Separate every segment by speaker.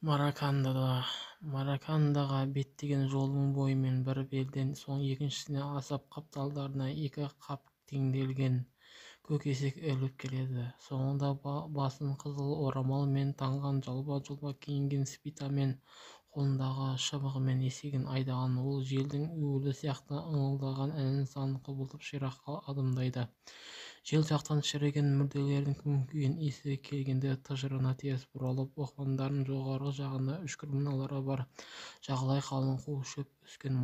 Speaker 1: Маракандаға беттеген жолдың бойымен бір белден соң екіншісіне асап қапталдарына екі қап теңделген көк есек іліп келеді. Соңында басын қызыл орамалмен таңған жалба-жұлба киінген спитамен қолындағы шыбығымен есегін айдаған ол желдің уілі сияқты ыңылдаған әнін сан құбылтып шираққа адымдайды. Жел жақтан шіріген мүрделердің күңкиген иісі келгенде тыжырына теріс бұралып, оқпандардың жоғарғы жағында үшкір мұнаралары бар жағалай қалың қу шөп өскен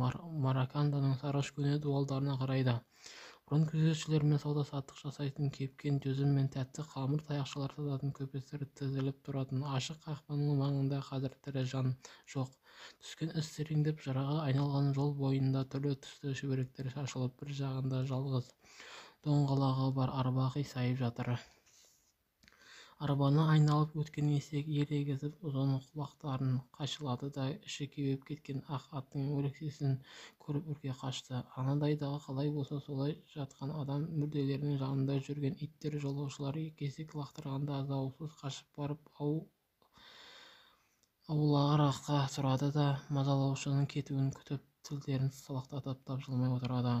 Speaker 1: Мараканданың сарышкөне дуалдарына қарайды. Бұрын күзетшілермен сауда-саттық жасайтын, кепкен жүзім мен тәтті қамыр таяқшалар сататын көпестер тізіліп тұратын ашық қақпаның маңында қазір тірі жан жоқ. Түскен із тереңдеп жыраға айналған жол бойында түрлі түсті шүберектер шашылып, бір жағында жалғыз доңғалағы бар арба қисайып жатыр. Арбаны айналып өткен есек ерегісіп ұзын құлақтарын қайшылады да іші кеуіп кеткен ақ аттың өлексесін көріп үрке қашты. Анадайдағы қалай болса солай жатқан адам мүрделерінің жанында жүрген иттер жолаушылар кесек лақтырғанда дауылсыз қашып барып аулағыраққа тұрады да мазалаушының кетуін күтіп тілдерін салақтатып тапжылмай отырады.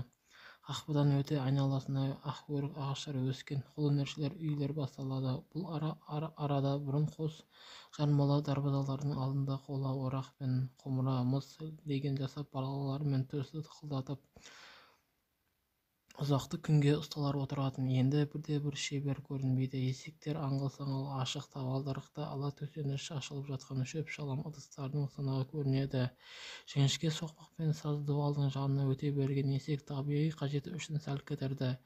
Speaker 1: Қақпадан өте айналасына ақөрік ағаштары өскен қолөнершілер үйлер басталады. Бұл арада бұрын қос жармалы дарбазалардың алдында қола орақ пен құмыра мыс леген жасап балалармен төсті тықылдатып ұзақты күнге ұсталар отыратын. Енді бірде-бір шебер көрінбейді. Есектер аңғал-саңғал ашық табалдырықта ала төсеніш шашылып жатқан шөп-шалам ыдыстардың сынығы көрінеді. Жіңішке соқпақпен саз дуалдың жанына өте берген есек табиғи қажеті үшін сәл кідірді.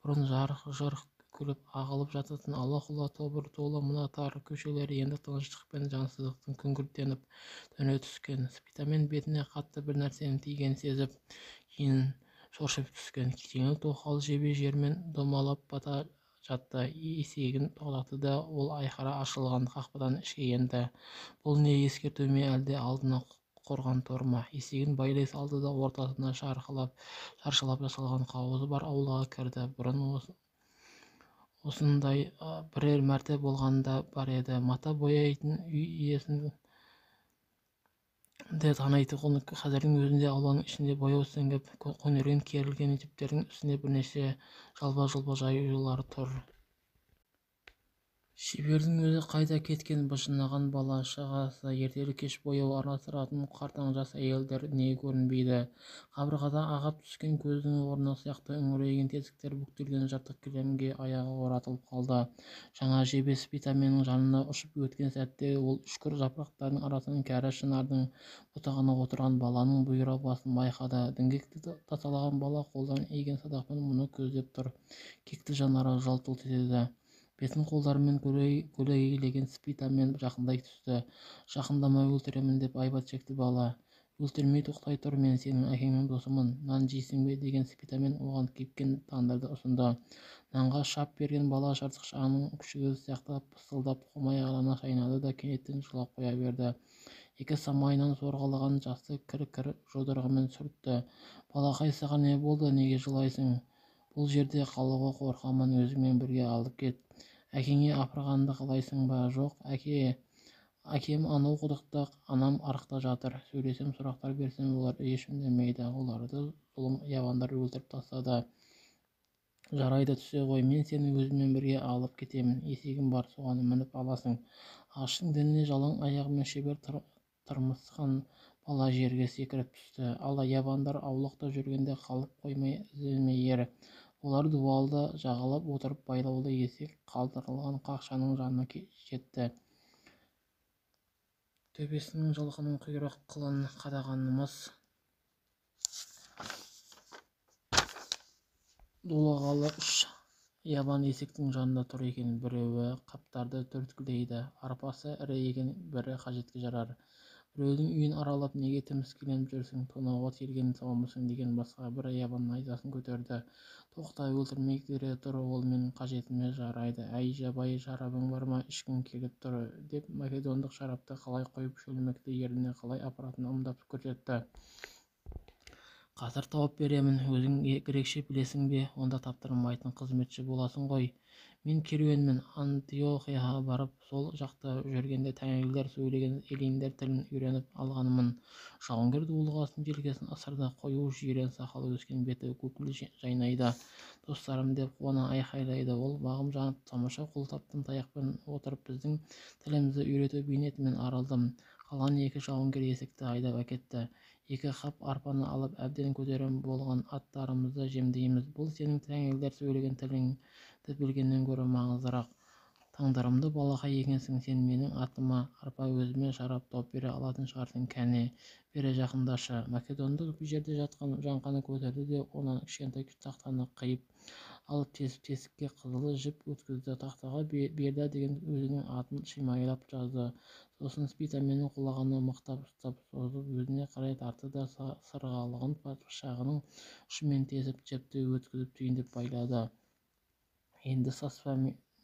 Speaker 1: Бұрын жарқ-жұрқ күліп ағылып жататын ала-құла тобыр толы мына тар көшелер енді тыныштық пен жансыздықтың күңгірттеніп төне түскен. Спитамен бетіне қатты бір нәрсенің тигенін сезіп, кейін шоршып түскен. Теңеу тоқал жебе жермен домалап бата жатты. Есегін тоқтатты да ол айқара ашылған қақпадан ішке енді. Бұл не, ескерту ме, әлде алдына қорған тор ма? Есегін байлай салды да ортасына шаршылап жасалған қауызы бар аулаға кірді. Бұрын осындай бірер мәрте болғанда бар еді. Мата бояйтын үй иесін де танитын. Қазірдің өзінде ауланың ішінде бояу сіңіп көнерген керілген жіптердің үстіне бірнеше жалба-жұлба жаюлар тұр. Шебердің өзі қайда кеткен? Быжынаған бала-шағасы, ертелі-кеш бояу араластыратын қартаң жас әйелдер не көрінбейді. Қабырғада ағып түскен көздің орны сияқты үңірейген тесіктер бүктелген жыртық кілемге аяғы оратылып қалды. Жаңа жебе спитаменің жанына ұшып өткен сәтте ол үшкір жапырақтардың арасынан кәрі шынардың бұтағына отырған баланың бұйра басын байқады. Діңгекті тасалаған бала қолдан иген садақпен мұны көздеп тұр. Кекті жанары жалт-жұлт етеді. Бетін қолдарымен көлегейлеген спитамен жақындай түсті. Жақындамай өлтіремін деп айбат шекті бала. Өлтірмей тоқтай тұр, мен сенің әкеңнің досымын. Нан жейсің бе деген спитамен оған кепкен тандырды ұсынды. Нанға шап берген бала жыртқышағының күшігі сияқты пысылдап қомаяғына шайнады да кенеттен жылап қоя берді. Екі самайынан сорғалаған жасты кір-кір жұдырығымен сүртті. Балақай, саған не болды, неге жылайсың? Бұл жерде қалуға қорқамын, өзіңмен бірге алып кет. Әкеңе апарғанды қалайсың ба? Жоқ, әкем анау құдықта, анам арықта жатыр. Сөйлесем, сұрақтар берсем, олар еш үндемейді. Оларды зұлым ябандар өлтіріп тастады. Жарайды, түсе ғой, мен сені өзіммен бірге алып кетемін. Есегім бар, соған мініп аласың. Ағаштың діңіне жалаң аяғымен шебер тырмысқан бала жерге секіріп түсті. Ал ябандар аулақта жүргенде қалып қоймай ізіме ер. Олар дуалды жағалап отырып байлаулы есек қалдырылған қақшаның жанына жетті. Төбесінің жылқының құйрық қылын қадаған мыс дулығалы үш ябан есектің жанында тұр екен. Біреуі қаптарды түрткілейді. Арпасы ірі екен, бірі қажетке жарар. Біреудің үйін аралап неге тіміскіленіп жүрсің, тонауға келген саумысың деген басқа бір ябан найзасын көтерді. Тоқта, өлтірмей кідіре тұр, ол менің қажетіме жарайды. Әй, жабайы шарабың бар ма? Ішкің келіп тұр, деп македондық шарапты қалай қойып шөлмекті ерніне қалай апаратынын ымдап көрсетті. Қазір тауып беремін. Өзің грекше білесің бе? Онда таптырмайтын қызметші боласың ғой. Мен керуенмен Антиохияға барып, сол жақта жүргенде тәңірилер сөйлеген эллиндер тілін үйреніп алғанмын. Жауынгер дулығасын желкесін ысырды, қою жирен сақалы өскен беті көкіл жайнайды. Достарым деп қуана айқайлайды. Ол бағым жанып, тамаша қолтаптың таяқпен отырып біздің тілімізді үйрету бейнетімен арылдым. Қалған екі жауынгер есікті айдап әкетті. Екі қап арпаны алып әбден көтерем болған аттарымызды жемдейміз. Бұл сенің тәңірилер сөйлеген тіліңді білгеннен гөрі маңыздырақ. Таңдарымды балақай екенсің сен менің атыма арпа, өзіме шарап тауып бере алатын шығарсың. Кәне, бері жақындашы. Македондық жерде жатқан жаңқаны көтерді де онан кішкентай тақтаны қиып алып тесікке қызыл жіп өткізді. Тақтаға Берда деген өзінің атын шимайлап жазды. Сосын спитаменнің құлағына мықтап ұстап созып өзіне қарай тартты да сырғалығын пышағының ұшымен тесіп жіпті өткізіп түйіндеп байлады. Енді саспа,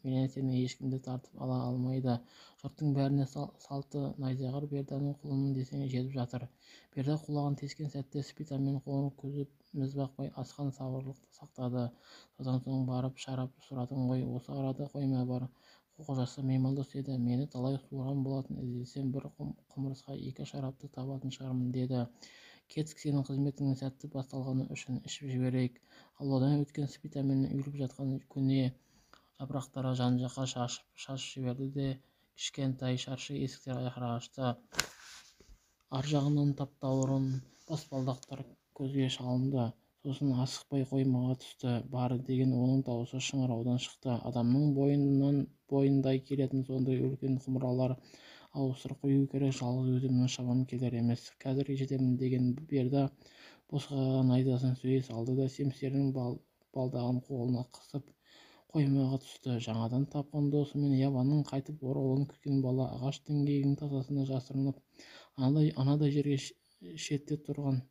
Speaker 1: менен сені ешкімді тартып ала алмайды. Жұрттың бәріне салты найзағар Берданың құлынын десең жетіп жатыр. Берда құлағын тескен сәтте спитамен қоңыр көзіп міз бақпай асқан сабырлықты сақтады. Содан соң барып шарап сұрадың ғой, осы арада қойма бар. Қожасы Меймалдос еді, мені талай суырған болатын, іздесем бір құмырсқа екі шарапты табатын шығармын деді. Кетсік, сенің қызметіңнің сәтті басталғаны үшін ішіп жіберейік. Ауладан өткен спитаменнің үйіліп жатқан көне жапырақтары жан-жаққа шашып жіберді де кішкентай шаршы есіктер айқара ашты. Ар жағынан таптаурын баспалдақтар көзге шалынды. Сосын асықпай қоймаға түсті. Бары деген оның даусы шыңыраудан шықты. Адамның бойындай келетін сондай үлкен құмыралар ауыстырып қою керек. Жалғыз өзімнің шамам келер емес. Қазір жетемін деген Берда босқаған найзасын сөйе салды да семсерінің балдағын қолына қысып қоймаға түсті. Жаңадан тапқан досы мен ябанның қайтып оралуын күткен бала ағаш діңгегінің тасасына жасырынып анадай жерге шетте тұрған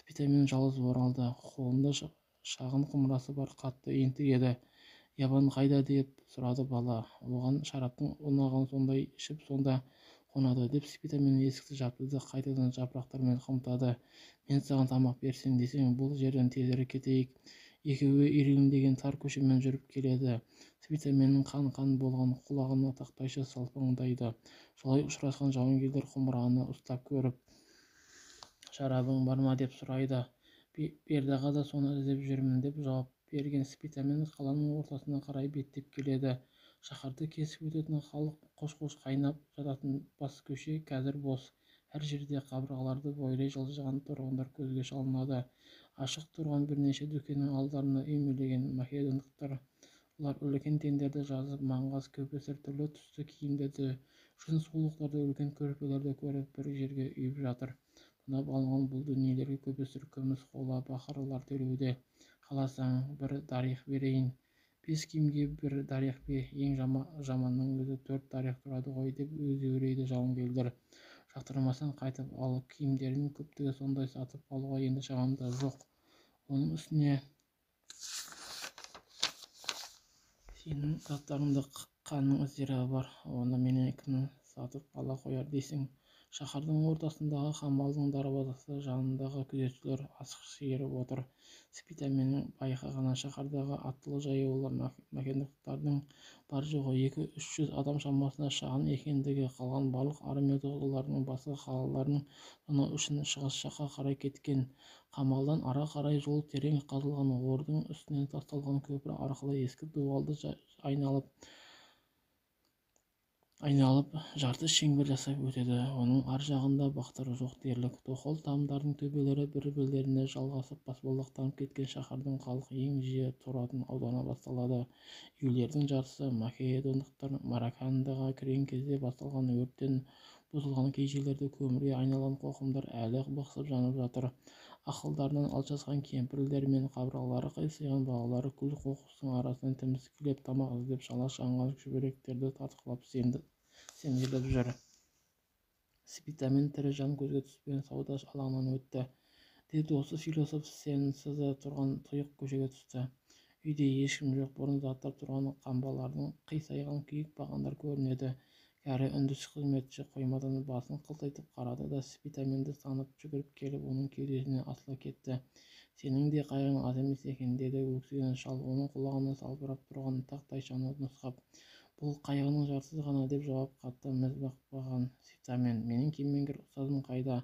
Speaker 1: спитамен жалғыз оралды. Қолында шағын құмырасы бар қатты ентік еді. Ябан қайда деп сұрады бала. Оған шараптың ұнаған, сондай ішіп сонда қонады деп спитамен есікті жапты да қайтадан жапырақтармен қымтады. Мен саған тамақ берсем десең, бұл жерден тезірек кетейік. Екеуі ирелеңдеген тар көшемен жүріп келеді. Спитаменнің қан болған құлағына тақтайша салпаңдайды. Солай ұшырасқан жауынгерлер құмыраны ұстап көріп, шарабың бар ма деп сұрайды. Бердаға да соны іздеп жүрмін деп жауап берген спитамен қаланың ортасына қарай беттеп келеді. Шаһарды кесіп өтетін халық қош-қош қайнап жататын бас көше қазір бос. Әр жерде қабырғаларды бойлай жылжыған тұрғындар көзге шалынады. Ашық тұрған бірнеше дүкеннің алдарына үймелеген македондықтар. Олар үлкен теңдерді жазып, маңғаз, көпесір, түрлі түсті киімдерді, жүн сұлулықтарды, үлкен көрпелерді көріп бір жерге үйіп жатыр. Тонап алынған бұл дүниелерге көпесір күміс қола бақырлар төлеуде. Қаласаң бір дарих берейін. 5 киімге бір дарих бе? Ең жаманның өзі 4 дарих тұрады ғой деп өзеурейді жауынгерлер. Жақтырмасаң қайтып ал, киімдердің көптігі сондай, сатып алуға енді шамам да жоқ. Оның үстіне сенің заттарыңда қанның іздері бар, оны менен кім сатып ала қояр дейсің? Шаһардың ортасындағы қамалдың дарбазасы жанындағы күзетшілер асық шиырып отыр. Спитаменнің байқағаны шаһардағы аттылы-жаяулы македондықтардың бар жоғы 200-300 адам шамасында шағын екендігі, қалған барлық армия дағдыларының басқа қалаларын тонау үшін шығыс жаққа қарай кеткен. Қамалдан ара қарай жол терең қазылған, ордың үстінен тасталған көпір арқылы ескі дуалды айналып жарты шеңбер жасап өтеді. Оның ар жағында бақтары жоқ дерлік тоқал тамдардың төбелері бір-бірлеріне жалғасып баспалдақтанып кеткен. Шаһардың халық ең жиі тұратын ауданы басталады. Үйлердің жартысы македондықтар. Маракандаға кірген кезде басталған өрттен бұзылған кей жерлерде көмірге айналған қоқымдар әлі бықсып жанып жатыр. Ақылдарынан алшасқан кемпірлер мен қабырғалары қисайған балалары күл-қоқыстың арасынан тіміскілеп тамақ іздеп шала жанған шүберектерді тартқылап сенделіп жүр. Спитамен тірі жан көзге түспеген сауда алаңынан өтті де досы философ сенсізі тұрған тұйық көшеге түсті. Үйде ешкім жоқ. Бұрын заттап тұрған қамбалардың қисайған күйік бағандар көрінеді. Кәрі үндіс қызметші қоймадан басын қылтитып қарады да спитаменді танып жүгіріп келіп оның кеудесіне асыла кетті. Сенің де қайғың аз емес екен, деді өксіген шал, оның құлағына салбырап тұрған тақтайшаны нұсқап. Бұл қайғының жартысы ғана, деп жауап қатты мізбақпаған Спитамен. Менің кемеңгер ұстазым қайда?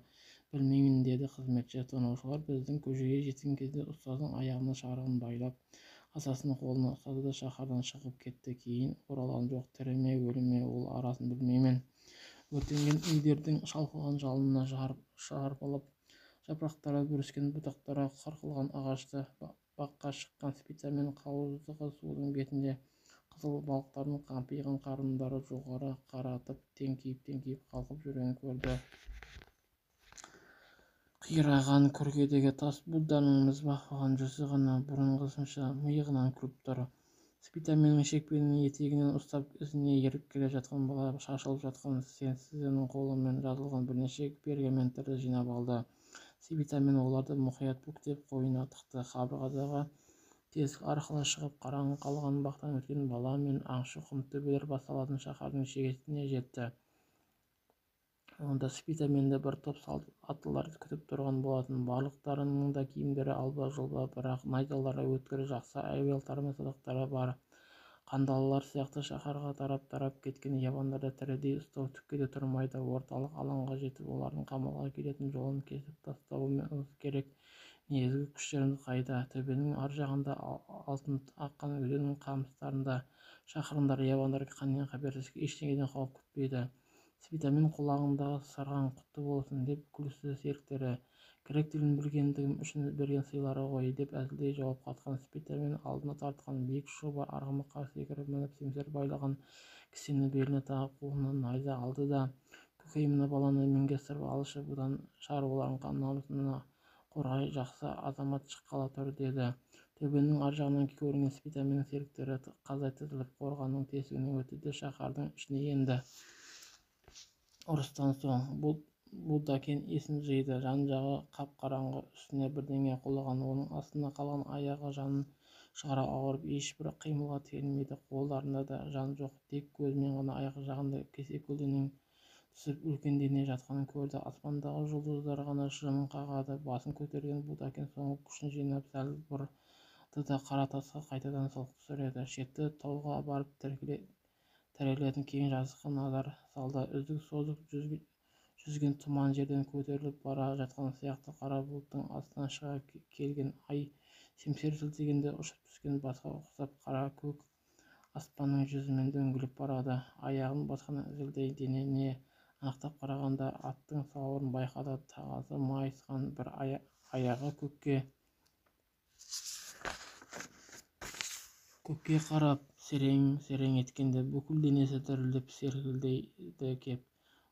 Speaker 1: Білмеймін, деді қызметші. Тонаушылар біздің көшеге жеткен кезде ұстаздың аяғына шарығын байлап, асасын қолына ұстады да шаһардан шығып кетті. Кейін оралған жоқ. Тірі ме, өлі ме, ол арасын білмеймін. Өртенген үйдердің шалқыған жалынына шарпылып, жапырақтары бүріскен бұтақтары қырқылған ағашты баққа шыққан Спитамен қауыздығы судың бетінде қызыл балықтардың қампиған қарындары жоғары қаратып теңкиіп қалқып жүргенін көрді. Қираған күркедегі тас будданың мізбақпаған жүзі ғана бұрынғысынша миығынан күліп тұр. Спитаменнің шекпенінің етегінен ұстап ізіне еріп келе жатқан бала шашылып жатқан сенсізінің қолымен жазылған бірнеше пергаменттерді жинап алды. Спитамен оларды мұқият бүктеп қойнына тықты. Қабырғадағы тесік арқылы шығып қараңғы қалған бақтан өткен бала мен аңшы құм-төбелер басталатын шаһардың шегесіне жетті. Онда Спитаменді бір топ салт аттылар күтіп тұрған болатын. Барлықтарының да киімдері алба-жұлба, бірақ найзалары өткір, жақсы әуелтар мен садақтары бар. Қандалалар сияқты шаһарға тарап кеткен явандарды тірідей ұстау түкке де тұрмайды. Орталық алаңға жетіп, олардың қамалға келетін жолын кесіп тастауымыз керек. Негізгі күштеріміз қайда? Төбенің ар жағында, алтын аққан өзеннің қамыстарында. Шақырыңдар, явандар қаннен қаперсіз, ештеңеден қауіп күтпейді. Спитамен құлағындағы сарған құтты болсын, деп күлісті серіктері. Грек тілін білгендігім үшін берген сыйлары ғой, деп әзілдей жауап қатқан Спитамен алдына тартқан биік шоба арғымаққа секіріп мініп, семсер байлаған кісені беліне тағып, қолына найза алды да: көкей, мына баланы менге ысырып алшы, бұдан шаруалардың намысына қорғай, жақсы азамат шыққалы тұр, деді. Төбенің ар жағынан көрінген Спитаменнің серіктері қаздай тізіліп қорғанның тесігінен өтті де шаһардың ішіне енді. Ұрыстан соң Будакен есін жиды. Жан-жағы қап-қараңғы, үстіне бірдеңе құлаған, оның астына қалған аяғы жанын шығара ауырып, ешбір қимылға келмейді. Қолдарында да жан жоқ, тек көзімен ғана аяқ жағында кесе көлденең түсіп үлкен дене жатқанын көрді. Аспандағы жұлдыздар ғана жымың қағады. Басын көтерген Будакен соңғы күшін жинап сәл бұрды да қара тасқа қайтадан сылқ түсіреді. Шеткі тауға барып тірелетін кең жазыққа назар салды. Үздік-создық жүзген тұман жерден көтеріліп бара жатқан сияқты. Қара бұлттың астынан шыға келген ай семсер сілтегенде ұшып түскен басқа ұқсап қара көк аспанның жүзімен дөңгелеп барады. Аяғын басқан зілдей денене анықтап қарағанда аттың сауырын байқады. Тағасы майысқан бір аяғы көкке қарап серең еткенде бүкіл денесі дірілдеп селкілдейді кеп.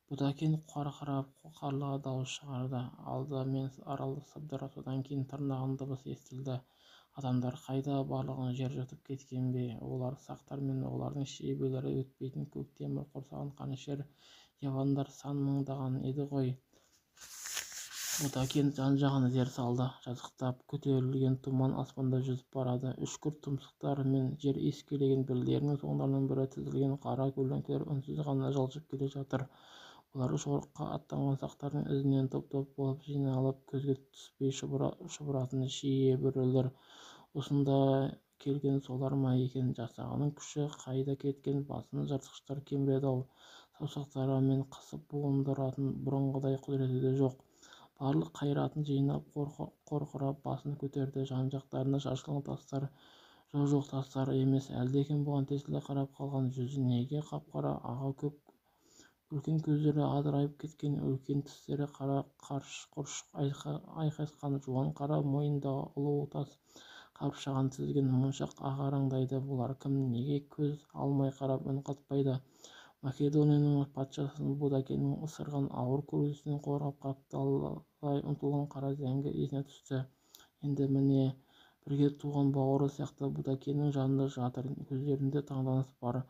Speaker 1: Будакен қарқырап қарлыға дауыс шығарды. Алда мен аралды сыбдыр, содан кейін тырнаған дыбыс естілді. Адамдар қайда? Барлығын жер жұтып кеткен бе? Олар сақтар мен олардың шебелері өтпейтін көк темір қоршаған қанішер явандар сан мыңдаған еді ғой. Будакен жан-жағына зер салды. Жазықтап көтерілген тұман аспанда жүзіп барады. Үшкір тұмсықтар мен жер искелеген бірлерінің соңдарынан бірі тізілген қара көлеңкелер үнсіз ғана жылжып келе жатыр. Олар жорыққа аттанған сақтардың ізінен топ-топ болып жиналып, көзге түспей шұбыратын шие бүрілер. Осында келген солар ма екен? Жасағының күші қайда кеткен? Басын жыртқыштар кеміреді-ау. Саусақтары мен қысып буындыратын бұрынғыдай құдіреті де жоқ. Барлық қайратын жинап қорқырап басын көтерді. Жан-жақтарында шашылған тастар жоқ тастар емес. Әлдекім бұған тесіле қарап қалған. Жүзі неге қап-қара, ағы көк, үлкен көздері адырайып кеткен, үлкен тістері қара қарш-құрш айқасқан, жуан қара мойындағы ұлу тас қапшаған тізгін моншақ ағараңдайды. Бұлар кім? Неге көз алмай қарап үн қатпайды? Македонияның патшасын Будакеннің ысырған ауыр күресінен қорғап қапталдай ұмтылған қара зәңгі есіне түсті. Енді міне бірге туған бауыры сияқты Будакеннің жанында жатыр. Көздерінде таңданыс бар.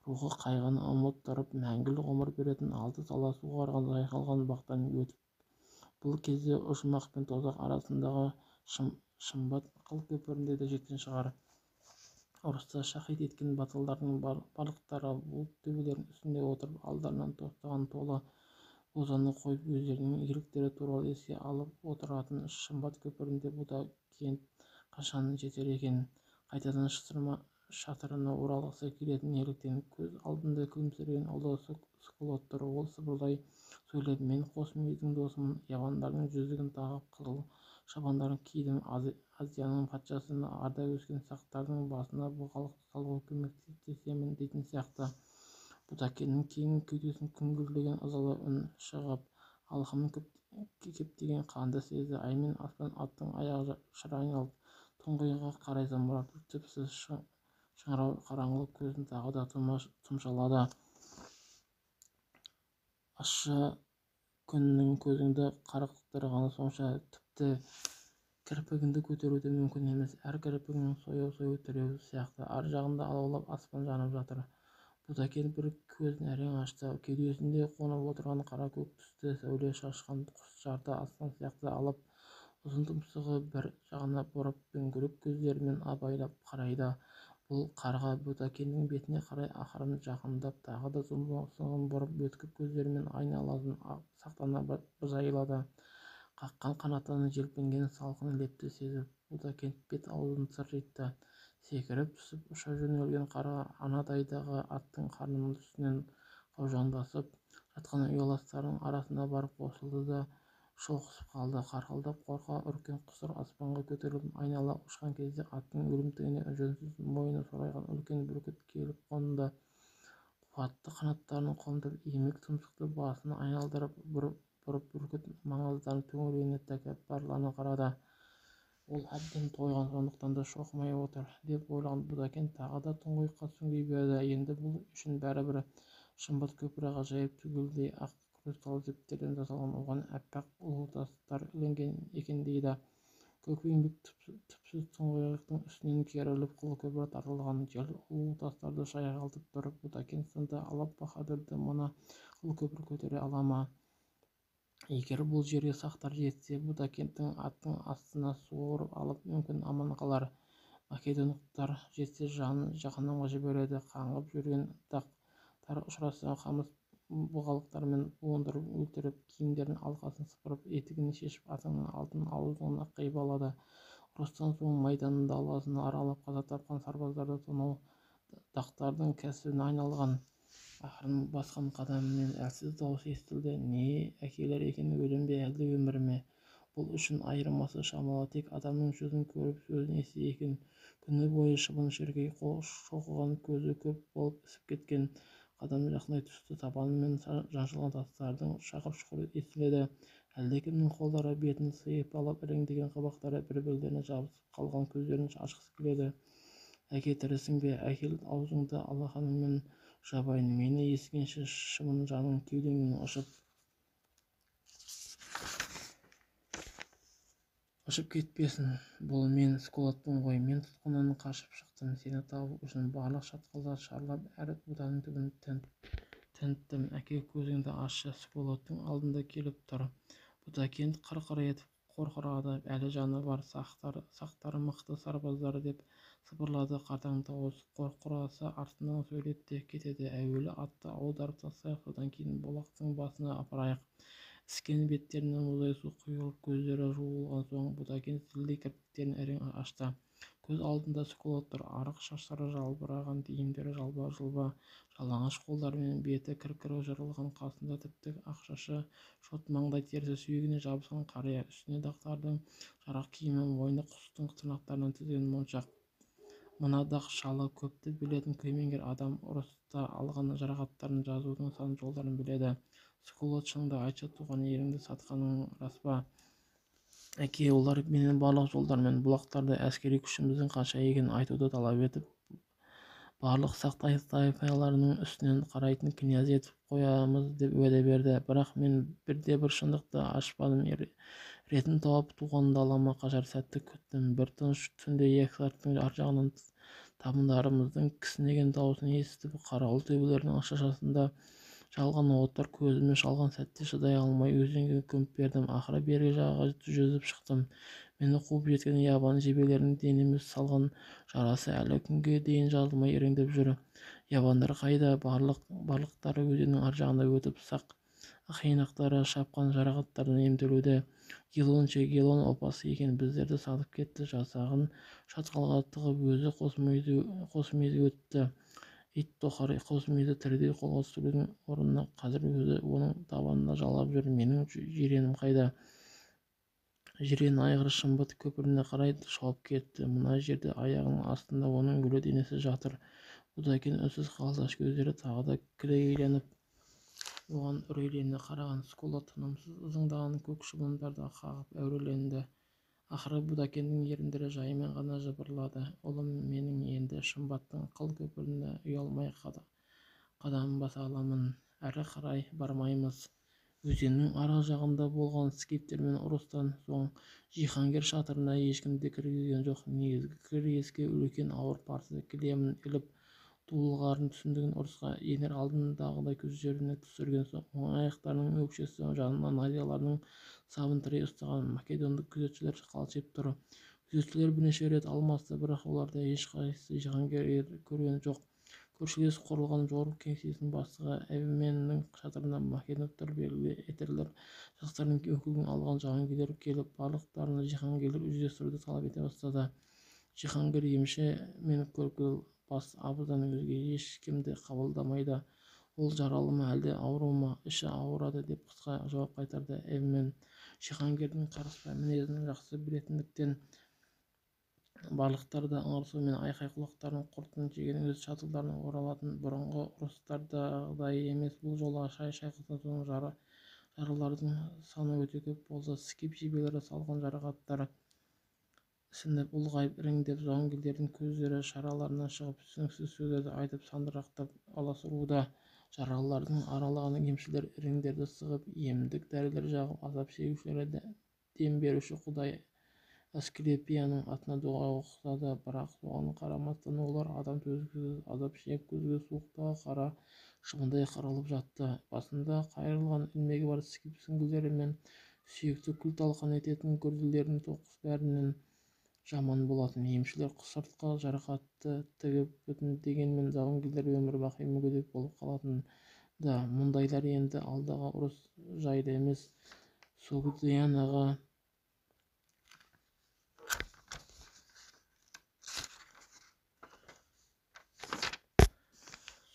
Speaker 1: Рухы қайғыны ұмыттырып, мәңгілік ғұмыр беретін алты сала суғарған жайқалған бақтан өтіп, бұл кезде ұжмақ пен тозақ арасындағы шымбат қыл көпірінде де жеткен шығар. Ұрыста шахит еткен батылдардың барлықтары бұл төбелердің үстінде отырып, алдарынан тостаған толы бозаны қойып өздерінің ерліктері туралы еске алып отыратын Шымбат көпірінде Будакент қашан жетер екен? Қайтадан шатырына оралғысы келетін неліктен көз алдында күлімсіреген ұлы Скулот тұр. Ол сыбырлай сөйлеп: мен қос мүйіздің досымын, явандардың жүзігін тағып, қызыл шабандарын кидім, Азияның патшасы арда өскен сақтардың басына бұғалық салуға көмектесемін дейтін сияқты. Будакеннің кең кеудесін күңгірлеген ызалы үн шығып, алқымын кептеген қанды сезді. Ай мен аспан аттың аяғы шыр айналып, тұңғиыққа қарай зымырап, түпсіз шыңырау қараңғылық көзін тағы да тұмшалады. Ащы күннің көзіңді қарықтырғаны сонша, тіпті кірпігіңді көтеру де мүмкін емес. Әр кірпігің сояу-сояу тіреу сияқты. Ар жағында алаулап аспан жанып жатыр. Будакент бір көзін әрең ашты. Кеудесінде қонып отырған қара көк түсті сәуле шашқан құс жарты аспан сияқты алып, ұзын тұмсығы бір жағына бұрып, дөңгелек көздерімен абайлап қарайды. Бұл қарға Будакенттің бетіне қарай ақырын жақындап, тағы да тұмсығын бұрып, өткір көздерімен айналасын сақтана быжайлады. Қаққан қанаттан желпінген салқын лепті сезіп, Будакент бет-аузын тыржитты. Секіріп түсіп ұша жөнелген қарға анадайдағы аттың қарнының үстінен қаужаңдасып жатқан ұяластардың арасына барып қосылды да шолқысып қалды. Қарқылдап қорқа үркен құстар аспанға көтеріліп айнала ұшқан кезде аттың өлімтігіне жөнсіз мойны сорайған үлкен бүркіт келіп қонды. Қуатты қанаттарын қомдап, имек тұмсықты басын айналдырып бұрып бүркіт маңыздан төңірегіне тәкаппарлана қарады. Ол әбден тойған, сондықтан да шоқымай отыр, деп ойлаған Будакент тағы да тұңғиыққа сүңги берді. Енді бұл үшін бәрібір Шымбат көпірі ғажайып түгелдей ақ кристалл жіптерден жасалған, оған аппақ ұлы тастар ілінген екен дейді. Көкпеңбек түпсіз тұңғиықтың үстінен керіліп қыл-көпір тартылған. Жел ұлы тастарды шайқалтып тұр. Будакент сынды алып баһадүрді мына қыл-көпір көтере ала ма? Егер бұл жерге сақтар жетсе, Будакенттің аттың астына суырып алып мүмкін аман қалар. Македондықтар жетсе, жанын жаһаннамға жібереді. Қаңғып жүрген дақтар ұшыраса, қамыс бұғалықтармен буындырып өлтіріп, киімдерінің алқасын сыпырып, етігін шешіп, атыңның алтын аузығына қиып алады. Ұрыстан соң майданның даласын аралап қаза тапқан сарбаздарды тонау дақтардың кәсібіне айналған. Ақырын басқан қадамымен әлсіз дауыс естілді. Не әкелер екен, өлім бе әлде өмір ме? Бұл үшін айырмасы шамалы, тек адамның жүзін көріп сөзін естиді екен. Күні бойы шыбын-шіркей шоқыған, көзі көп болып ісіп кеткен. Қадам жақындай түсті. Табанымен жаншылған тастардың шақыр-шұқыры естіледі. Әлдекімнің қолдары бетін сыйып алып, іріңдеген қабақтары бір-бірлеріне жабысып қалған, көздерін ашқысы келеді. Әке, тірісің бе? Әкел аузыңды алақаныңмен жабайын, мені ескенше шымын жаның кеудеңнен ұшып кетпесін. Бұл мен Скулотпын ғой. Мен тұтқыннан қашып шықтым. Сені табу үшін барлық шатқалдар шарлап, әр буданың түбін тінттім. Әке, көзіңді ашшы, Скулоттың алдында келіп тұр. Будакент қырқыр етіп қорқырады. Әлі жаны бар, сақтар мықты сарбаздар, деп сыбырлады қартаң дауыс. Қорқыраса артынан сөйлеп те кетеді. Әуелі атты аударып тастайық, содан кейін бұлақтың басына апарайық. Іскен беттерінен мұздай су құйылып, көздері жуылған соң Будакент зілдей кірпіктерін әрең ашты. Көз алдында Скулот тұр. Арық шаштары жалбыраған, киімдері жалба-жұлба, жалаңаш қолдарымен беті кір-кірі жырылған, қасында тіп-тік ақ шашы, шот маңдай терісі сүйегіне жабысқан қария, үстіне дақтардың жарақ киімі, мойны құстың тырнақтарынан тізген моншақ. Мына дақ шалы көпті білетін кемеңгер адам, ұрыста алған жарақаттарын жазудың сан жолдарын біледі. Скулот, шынды айтшы, туған еріңді сатқаның рас па? Әке, олар менен барлық жолдармен бұлақтарды, әскери күшіміздің қанша екенін айтуды талап етіп, барлық сақ тайпаларының үстінен қарайтын князь етіп қоямыз деп уәде берді. Бірақ мен бірде-бір шындықты ашпадым. Ретін тауып туған далама қашар сәтті күттім. Bir тыныш түнде Ексарттың ар жағынан табындарымыздың кісінеген даусын естіп, қарауыл төбелерінің шашасында жалған оттар көзіме шалған сәтте шыдай алмай өзенге көміп бердім. Ақыры бергі жағаға жүзіп шықтым. Мені қуып жеткен ябан жебелердің денеме салған жарасы әлі күнге дейін жазылмай иреңдеп жүр. Ябандар қайда? Барлықтары өзеннің ар жағына өтіп, сақ қиынақтары шапқан жарақаттардан емделуде. Гелон опасы екен, біздерді салып кетті, жасағын шатқалға тығып өзі қос мүйізі өтті. ит тоқар қос мүйізді тірідей қолға түсірудің орнына қазір өзі оның табанында жалап жүр. Менің жиренім қайда? Жирен айғыр шымбат көпіріне қарай шауып кетті. Мына жерде аяғының астында оның өлі денесі жатыр. Будакин үнсіз қалды, көздері тағы да кілегейленіп оған үрейлене қараған. Скула тынымсыз ызыңдаған көк шыбындарды қағып әуреленді. Ақыры Будакиннің еріндері жайымен ғана жыбырлады. Ұлым, менің енді Шымбаттың қыл көпіріне ұялмай қадам баса аламын. Әрі қарай бармаймыз. Өзеннің арғы жағында болған скифтермен ұрыстан соң Жиһангер шатырына ешкім де кіргізген жоқ. Негізгі кіреске үлкен ауыр парсы кілемін іліп дулығарын түсіндігін ұрысқа енер алдындағыдай көздеріне түсірген соң оң аяқтарының өкшесі жанына найзаларының сабын тірей ұстаған македондық күзетшілер қалшиып тұр. Күзетшілер бірнеше рет алмасты, бірақ оларда ешқайсысы Жиһангер көрген жоқ. Көршілес құрылған жорық кеңсесінің бастығы Эвменнің шатырына македондықтар белгілі этерлер жастарының өкілін алған жауынгерлер келіп, барлықтарына Жиһангерлер жүздестіруді талап ете бастады. Жиһангер емші мен көркіл бас абыздан өзге ешкімді қабылдамайды. Ол жаралы ма, әлде ауру ма? Іші ауырады, деп қысқа жауап қайтарды Эвмен. Жиһангердің қарыспа мінезін жақсы білетіндіктен барлықтар да ыңырсу мен айқай-құлақтардың құртын жеген өз шатырларына оралатын. Бұрынғы ұрыстардағыдай емес, бұл жолы шайқастан соң жаралардың саны өте көп болды. Скиф жебелері салған жарақаттар ісініп ұлғайып іріңдеп, жауынгерлердің көздері шараларынан шығып, түсініксіз сөздерді айтып сандырақтап аласұруда. Жаралылардың аралаған емшілер іріңдерді сығып, емдік дәрілер жағып, азап шегушілерге дем беруші құдай Асклепияның атына дұға оқысады. Бірақ соған қарамастан олар адам төзгісіз азап шегіп, көзге суықтағы қара шыбындай қырылып жатты. Басында қайырылған ілмегі бар скиф сүңгілері мен сүйекті күл-талқан ететін күрделердің тоқыс бәрінен жаман болатын. Емшілер сыртқы жарақатты тігіп бүтіндегенмен жауынгерлер өмір-бақи мүгедек болып қалатын да. Мұндайлар енді алдағы ұрыс жайлы емес,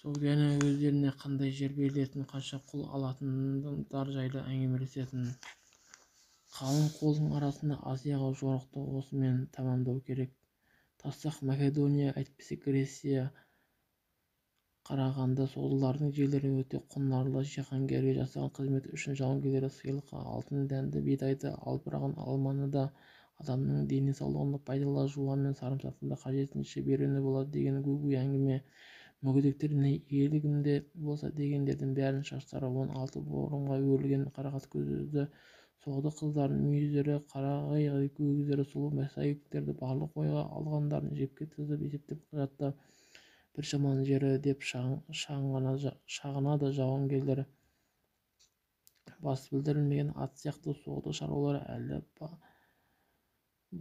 Speaker 1: Согдиана өздеріне қандай жер берілетін, қанша құл алатындар жайлы әңгімелесетін. Қалың қолдың арасында Азияға жорықты осымен тамамдау керек. Тассақ Македония, әйтпесе Греция қарағанда соғдылардың жерлері өте құнарлы. Жиһангерге жасаған қызметі үшін жауынгерлері сыйлыққа алтын дәнді бидайды, албыраған алманы да адамның дене саулығына пайдалы жуан мен сарымсақты да қажетінше беруіне болады деген гу-гу әңгіме. Мүгедектер не иелігінде болса дегендердің бәрін шаштары 16 бұрымға өрілген қарақат көзді соғды қыздарын, мүйіздері қарағай өгіздері, сұлу мәсайіктерді барлық ойға алғандарын жепке тізіп есептеп жатты. бір шаманың жері деп шағынады жауынгерлер. Бас білдірілмеген ат сияқты соғды шаруалар әлі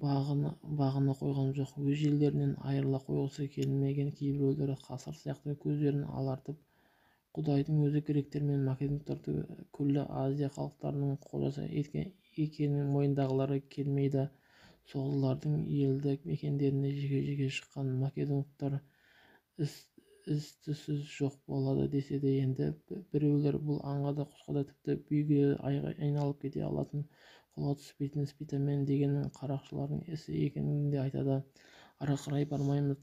Speaker 1: бағына қойған жоқ. Өз жерлерінен айырыла қойғысы келмеген кейбіреулері қасқыр сияқты көздерін алартып, құдайдың өзі гректер мен македондықтарды күллі Азия халықтарының қожасы екенін мойындағылары келмейді. Соғдылардың елді мекендеріне жеке-жеке шыққан македондықтар із-түзсіз жоқ болады десе де, енді біреулер бұл аңға да құсқа да тіпті бүйге айналып кете алатын, қолға түспейтін спитамен дегеннің қарақшылардың ісі екенін де айтады. Ары қарай бармаймыз,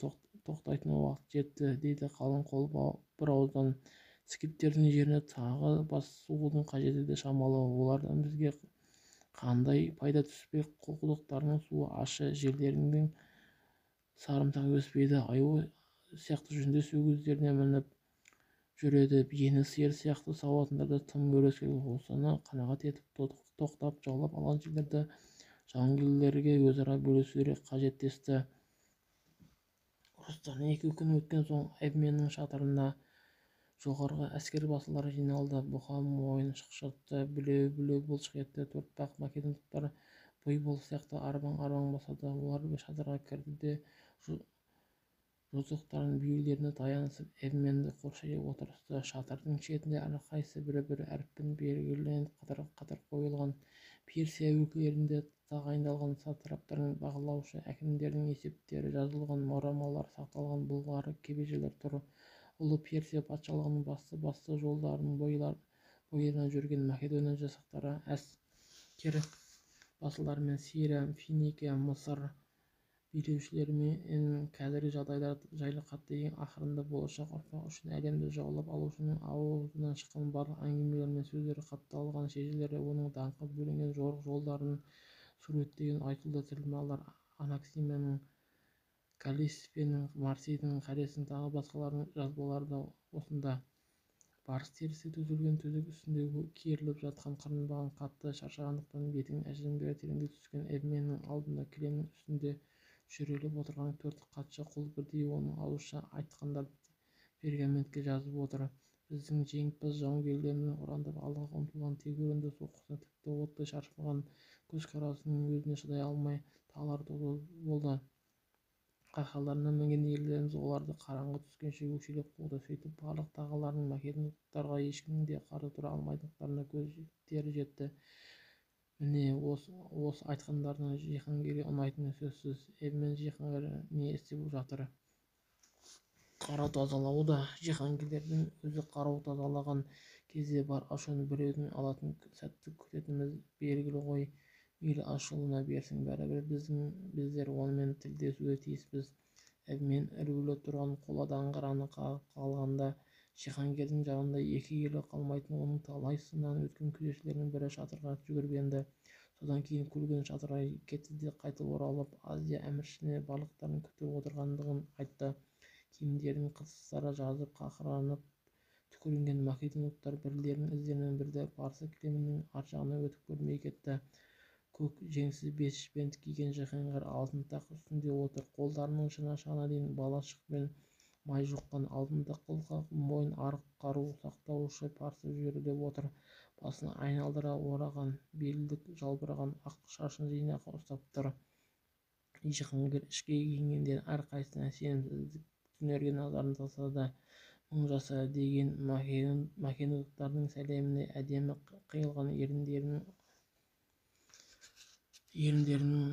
Speaker 1: тоқтайтын уақыт жетті, дейді қалың қол бірауыздан. Скифтердің жеріне тағы бас сұғудың қажеті де шамалы. Олардан бізге қандай пайда түспек? Құдықтарының суы ащы, жерлерінің сарымсағы өспейді. Аю сияқты жүндес өгіздеріне мініп жүреді. Биені сиыр сияқты сауатындарды тым өрескел. Осыны қанағат етіп тоқтап жаулап алған жерлерді жауынгерлерге өзара бөлісулері қажет десті. Ұрыстан 2 күн өткен соң Эвменнің шатырына жоғарғы әскербасылар жиналды. Бұқа мойын шықшытты, білеу бұлшық етті. Төртбақ македондықтар бұйбол сияқты арбаң басады. Олар шатырға кірді де жосықтарын бүйірлеріне таянысып эбменді қоршай отырысты. Шатырдың шетінде әрқайсысы бір әріппен белгіленіп қатар қойылған. Персия өлкелерінде тағайындалған сатраптардың, бағалаушы әкімдердің есептері жазылған, мұрамалар сақталған. Былғары кебежелер тұр. Ұлы Персия патшалығының басты жолдарының бойына жүрген Македония жасақтары әскер басыларымен Сирия, Финикия, Мысыр билеушілерімен қазіргі жағдайлар жайлы қатты. Ең ақырында болашақ ұрпақ үшін әлемді жаулап алушының аузынан шыққан барлық әңгімелер мен сөздері қапталған шежірелері, оның даңқы бөленген жорық жолдарын суреттеген айтулы тілмалар, Анаксименің, Каллисипенің, Марсийдің, Харестің тағы басқаларының жазбалары да осында. Барыс терісі төселген төсек үстінде керіліп жатқан қырынбаған қатты шаршағандықтан бетінің әжімдері тереңдей түскен. эбменнің алдында кілемнің үстінде жүрелеп отырған 4 хатшы құл бірдей оның ауызша айтқандарын пергаментке жазып отыр. Біздің жеңімпаз жауынгерлерінің ұрандап алға ұмтылған тегеурінді соққысына тіпті оттай шарпыған көзқарасының өзіне шыдай алмай тағылар болды. Қақаларына мінген ерлеріміз оларды қараңғы түскенше өкшелеп қуды. Сөйтіп барлық тағылардың македондықтарға ешкімнің де қарсы тұра алмайтындарына көздері жетті. Міне осы айтқандарынан Жиһангерге ұнайтыны сөзсіз. Эбмен Жиһангер не істеп жатыр? Қарау тазалауда. Жиһангердің өзі қарау тазалаған кезде бар ашуын біреудің алатын сәтті күтетініміз белгілі ғой. Мейлі ашуына берсін, бәрібір біздер онымен тілдесуге тиіспіз. Эбмен ілулі тұрған қола даңғыраны қағып қалғанда Жиһангердің жағында екі елі қалмайтын. Оның талайсынан өткен күзетшілерінің бірі шатырға жүгіріп енді. Содан кейін күлгін шатырға кетті де қайтып оралып Азия әміршісіне барлықтарын күтіп отырғандығын айтты. Киімдерінің қыртыстары жазып қақыранып түкірінген македондықтар бірлерінің іздерінен бірде парсы кілемінің ар жағына өтіп көрмей кетті. Көк жеңсіз бешпент киген Жиһангер алтын тақ үстінде отыр. Қолдарының шана-шағына дейін балшық пен май жұққан. Алдында қылқа мойын арық қару сақтаушы парсы жүрелеп отыр. Басын айналдыра ораған, белдік жалбыраған ақ шашын жинақы ұстап тұр. Жиһангер ішке енгендер әрқайсысына сенімсіздік түнерген назарын тастады. Мың жаса деген македондықтардың сәлеміне әдемі қиылған еріндерінің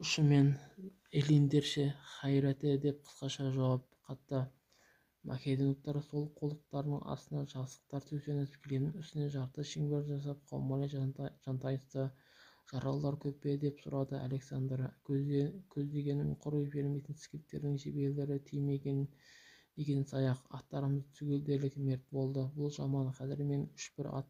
Speaker 1: ұшымен «Елендерше хайреті» деп қысқаша жауап қатты. Македондықтар сол қолтықтарының астына жастықтар төсеніп, кілемнің үстіне жарты шеңбер жасап қаумалай жантайысты. «Жаралылар көп пе?» деп сұрады Александр. Көздегенін құр бермейтін скифтердің жебелері тимеген деген саяқ. Аттарымыз түгел дерлік мерт болды. Бұл жаман. Қазір мен 3-1 ат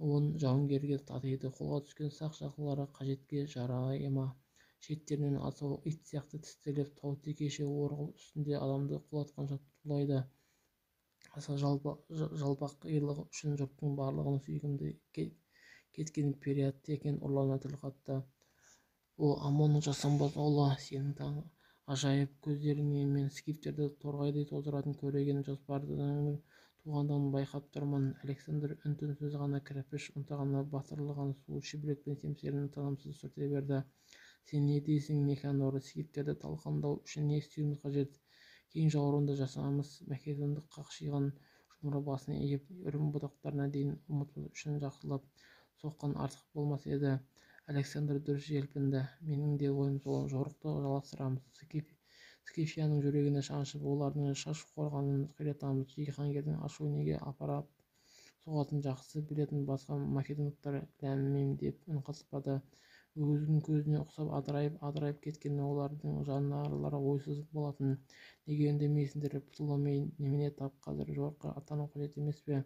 Speaker 1: 10 жауынгерге татиды. Қолға түскен сақ-жақылары қажетке жарай ма? Шеттерінен асау ит сияқты тістелеп тау текеше орғыл үстінде адамды құлатқанша тулайды. Аса жалпақ иылығы үшін жұрттың барлығының сүйкімді кеткен перият екен. Ұрлана тіл қатты. «О, Амонның жасампаз ұлы, сенің таң ғажайып көздеріңнен мен скифтерді торғайдай тоздыратын көреген жоспарыңның туғандығын байқап тұрмын». Александр үн-түнсіз ғана кірпіш ұнтағына батырылған су шүберекпен семсерін тынымсыз сүрте берді. «Сен не дейсің, Никанор? Скифтерді талқандау үшін не істеуіміз қажет?» Кең жауырынды жасамыс македондық қақшиған жұмыр басын иіп, үрім бұтақтарына дейін ұмыту үшін жақсылап соққан артық болмас еді. Александр дүр желпінді. «Менің де ойым сол. Жорықты жалғастырамыз. Скифияның жүрегіне шаншып, олардың шаш қорғанын қиратамыз». Жиһангердің ашуы неге апарып соғатынын жақсы білетін басқа македондықтар ләм-мим деп үн қатыспады. Өгіздің көзіне ұқсап адырайып кеткен олардың жанарлары ойсыз болатын. «Неге үндемейсіңдер, Птоломей? Немене тап қазір жорыққа аттану қажет емес пе?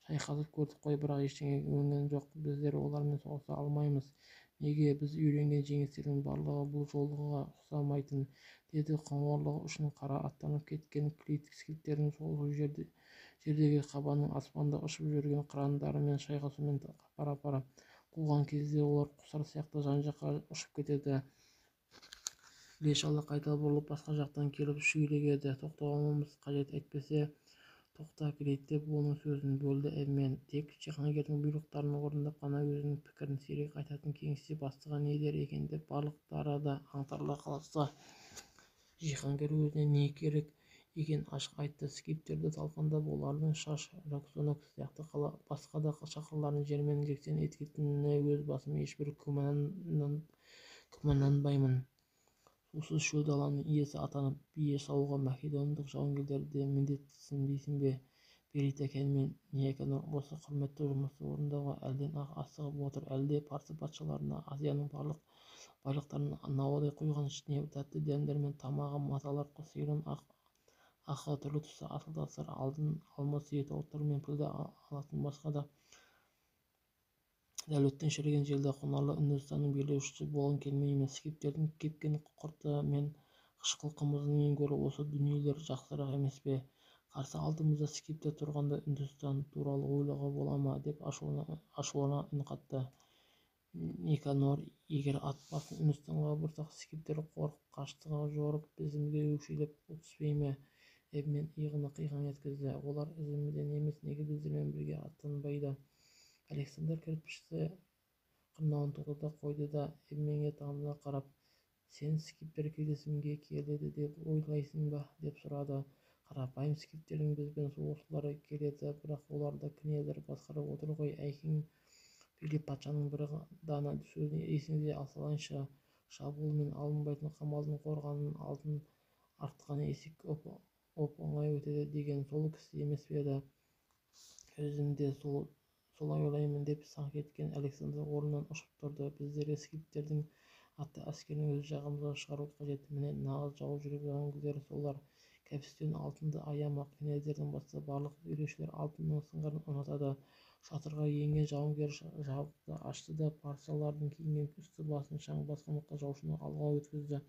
Speaker 1: Шайқасып көрдік қой, бірақ ештеңе өнген жоқ. Біздер олармен соғыса алмаймыз». «Неге? Біз үйренген жеңістердің барлығы бұл жолғыға ұқсамайтын», деді қоңырлығы үшін қара аттанып кеткен Крит скифтердің сол жердегі қабанның аспанда ұшып жүрген қырандарымен шайқасумен пара-пара. Қуған кезде олар құстар сияқты жан-жаққа ұшып кетеді. Іле-шала қайта бұрылып басқа жақтан келіп шүйлегеді. Тоқтауымыз қажет, әйтпесе. «Тоқта, Крит», деп оның сөзін бөлді эбмен. Тек Жиһангердің бұйрықтарын орындап қана өзінің пікірін сирек айтатын кеңсе бастығы не дер екен деп барлықтары да аңтарыла қалысты. Жиһангер өзіне не керек екенін ашық айтты. Скиптерді талқандап, олардың Шаш, Роксонок сияқты басқа да шаһарларын жермен-жексен ететініне өз басым ешбір күмәнданбаймын. Сусыз шөл даланың иесі атанып, бие шабуға македондық жауынгерлер де міндеттісің дейсің бе? Перитакен мен Никанор осы құрметті жұмысты орындауға әлден асығып отыр, әлде парсы патшаларына Азияның барлық байлықтарын науадай құйған ішіне тәтті дәмдер мен тамағы маталар сиырын ақы түрлі түсті асыл-тастар, алтын, алмас, түйетауықтар мен пілді алатын басқа да дәулеттің шіріген желді құнарлы Үндістанның билеушісі болғым келмеймін. Скиптердің кепкен құрты мен қышқыл қымызынан гөрі осы дүниелер жақсырақ емес пе? Қарсы алдымызда Скиптер тұрғанда Үндістан туралы ойлауға бола ма? Деп ашулана үн қатты Никанор. Егер ат басын Үндістанға бұрсақ, Скиптер қорқып қаштыға жорып ізімізге өкшелеп түспей ме? Эбмен иығына қиқаң еткізді. Олар ізімізден емес, неге біздермен бірге аттанбайды? Александр кірпішті қырнауын тоқтата қойды да Эбменге таңдана қарап, сен Скиптер келісімге келеді деп ойлайсың ба? Деп сұрады. Қарапайым скиптердің бізбен соғысулары келеді, бірақ оларды князьдер басқарып отыр ғой. Әкең Филипп патшаның бір дана сөзін есіңізге салайыншы. Шабуыл мен алынбайтын қамалдың қорғанын алтын артқан есік оп-оңай өтеді деген сол кісі емес пе еді? Өзім де солай ойлаймын деп саңқ еткен Александр орнынан ұшып тұрды. Біздерге скиптердің атты әскерін өз жағымызға шығару қажет. Міне нағыз жау жүрек жауынгерлер солар. Кәпістен алтынды аямақ. Князьдерден басқа барлық билеушілер алтынның сыңғырын ұнатады. Шатырға енген жауынгер жабықты ашты да парсылардың киінген үсті-басын шаң басқан жаушыны алға өткізді.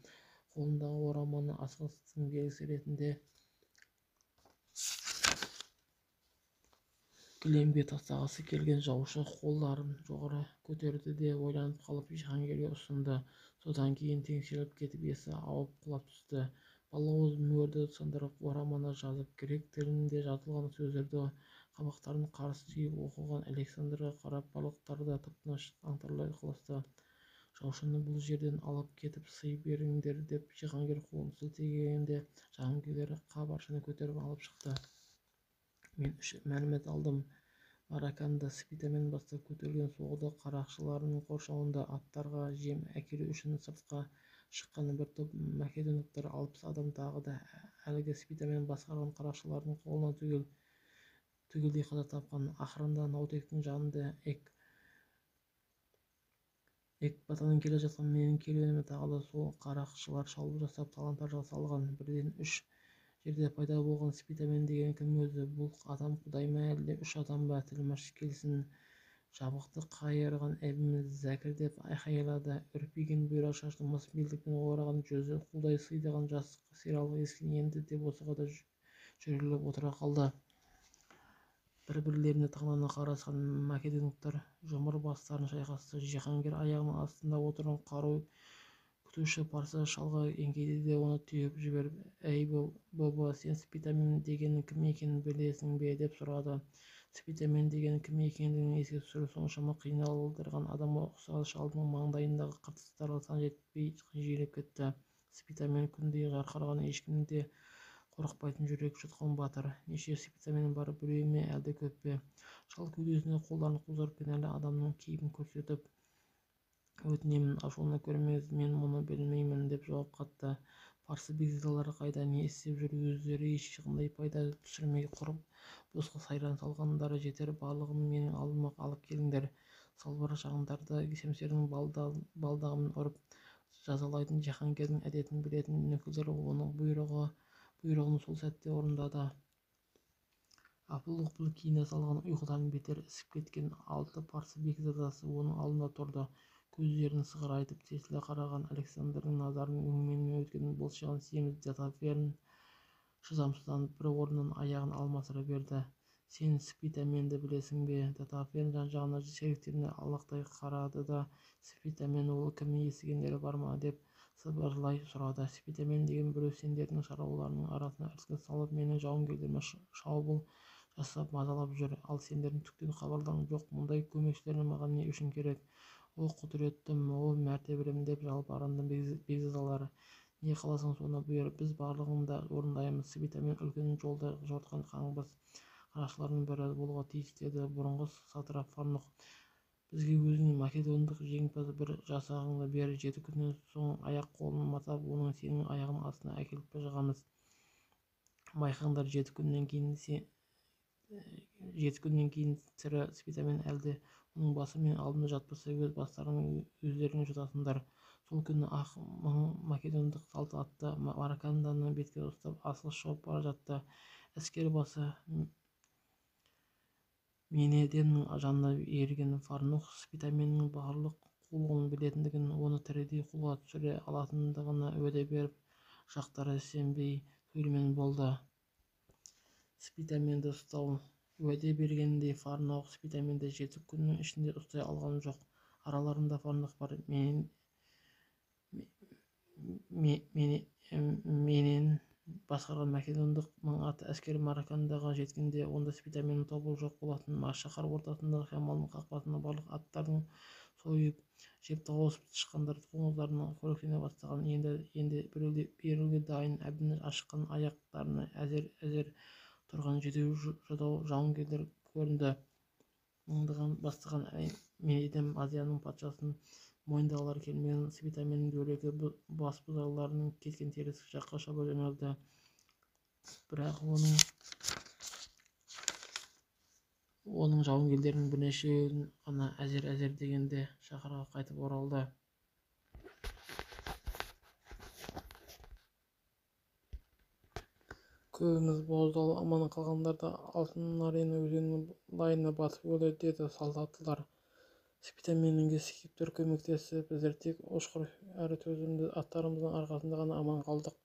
Speaker 1: Қолындағы ораманы асығыстықтың белгісі ретінде кілемге тастағысы келген жаушы қолдарын жоғары көтерді де ойланып қалып жиһангерге ұсынды. Содан кейін теңселіп кетіп есі ауып құлап түсті. Балауыз мөрді сындырып ораманы жазып, грек тілінде жазылған сөздерді қабақтарын қарс түйіп оқыған Александрға қарап барлықтары да тып-тыныш аңтарыла қалысты. Жаушыны бұл жерден алып кетіп сый беріңдер деп жиһангер қолын сілтегенде жауынгерлер хабаршыны көтеріп алып шықты. Мен үш мәлімет алдым. Мараканда Спитамен бастап көтерілген соғды қарақшыларының қоршауында аттарға жем әкелу үшін сыртқа шыққан бір топ македондықтар 60 адам тағы да әлгі Спитамен басқарған қарақшылардың қолынан түгелдей қаза тапқан. Ақырында Наутектің жанында Экбатаның келе жатқан менің керуеніме тағы да сол қарақшылар шабуыл жасап талан-таражға салған. Бірден үш жерде пайда болған Спитамен деген кім өзі? Бұл адам құдай ма әлде үш адам ба? Тілмаш келсін. Жабықты қайырған Эбмен зәкір деп айқайлады. Үрпиген бұйра шашты мыс белдікпен ораған жүзі құлдай сидаған жас сералы есіл енді де босаға да жүрелеп отыра қалды. Бір-бірлеріне таңдана қарасқан македондықтар жұмыр бастарын шайқасты. Жиһангер аяғының астында отырған қару күтуші парсы шалға еңкейді де оны түйіп жіберіп, әй боба, сен Спитамен дегеннің кім екенін білесің бе? Деп сұрады. Спитамен деген кім екендігін еске түсіру соншама қиналдырған адамға ұқсас шалдың маңдайындағы қыртыстарға сан жетпей жиілеп кетті. Спитамен күндей жарқыраған, ешкімнен де қорықпайтын жүрек жұтқан батыр. Неше Спитамен бар, біреу ме әлде көп пе? Шал кеудесіне қолдарын қусырып кінәлі адамның кейпін көрсетіп, өтінемін, ашуына көрмеңіз, мен мұны білмеймін деп жауап қатты. Парсы бекзадалары қайда, не істеп жүр? Өздері ешқандай пайда түсірмей құрып босқа сайран салғандары жетер. Барлығын менің алдыма алып келіңдер. Салбыр шағындарды семсердің балдағымен ұрып жазалайтын жиһангердің әдетін білетін нөкерлер оның бұйрығын сол сәтте орындады. Апыл-ғұпыл киіне салған, ұйқыдан бетер ісіп кеткен 6 парсы бекзадасы оның алдында тұрды. Көздерін сығырайтып тесіле қараған Александрдың назарын өңменінен өткен былшиған семіз Датаферн шыдамсызданып бір орнынан аяғын алмастыра берді. Сен Спитаменді білесің бе? Датаферн жан-жағына серіктеріне алақтай қарады да, Спитамен ол кім, естігендері бар ма? Деп сыбырлай сұрады. Спитамен деген біреу сендердің шаруаларыңның арасына іріткі салып, менің жауынгерлеріме шабуыл жасап мазалап жүр. Ал сендердің түктен хабарларың жоқ. Мұндай көмекшілерің маған не үшін керек? О құдіреттім, о мәртебелім деп жалбарынды бекзадалар. Не қаласаң соны бұйыр, біз барлығын да орындаймыз. Свитамен үлкен жолда жортқан қаңбыз қарақшылардың бірі болуға тиіс, деді бұрынғы сатрап Фарнух. Бізге өзіңнің македондық жеңімпаз бір жасағыңды бер. 7 күннен соң аяқ-қолын матап, оның сенің аяғының астына әкеліп жығамыз. Байқаңдар, 7 күннен кейін тірі Свитамен әлде оның басы мен алдымда жатпаса, өз бастарың өздерің жұтасыңдар. Сол күні ақ 1000 македондық салт атты Мараканданы бетке ұстап асығыс шауып бара жатты. Әскер басы Менеденнің жанына ерген Фарнух Свитаменнің барлық қулығын білетіндігін, оны тірідей қолға түсіре алатындығына уәде беріп, жақтары сенбей түгелмен болды. Свитаменді ұстау. Уәде бергеніндей Фарнух Свитаменді 7 күннің ішінде ұстай алған жоқ. Араларында Фарнух бар. Менен басқарған македондық 1000 атты әскер Маракандаға жеткенде, онда Свитаменнің тобы жоқ болатын. Шаһар ортасындағы Хамалдың қақпасына барлық аттарын сойып жеп тауысып тышқандар қоңыздарына қоректене бастаған. Енді беруге дайын, әбден ашыққан, аяқтарына әзер тұрған жүдеу жауынгерлер көрінді. Мыңдаған бастаған Менедем Азияның патшасын мойындағылары келмеген Свитаменнің дөрекі басбұзарларының кеткен теріс жаққа шаба жөнелді. Бірақ оның жауынгерлерінің бірнешеуін ғана әзер дегенде шаһарға қайтып оралды. Көбіміз боздалы аман қалғандарда Алтынарина өзенінің лайына батып өлді, деді солдаттылар. Свитаменге Скиптер көмектесті. Біздер тек ұшқыр әрі төзімді аттарымыздың арқасында ғана аман қалдық.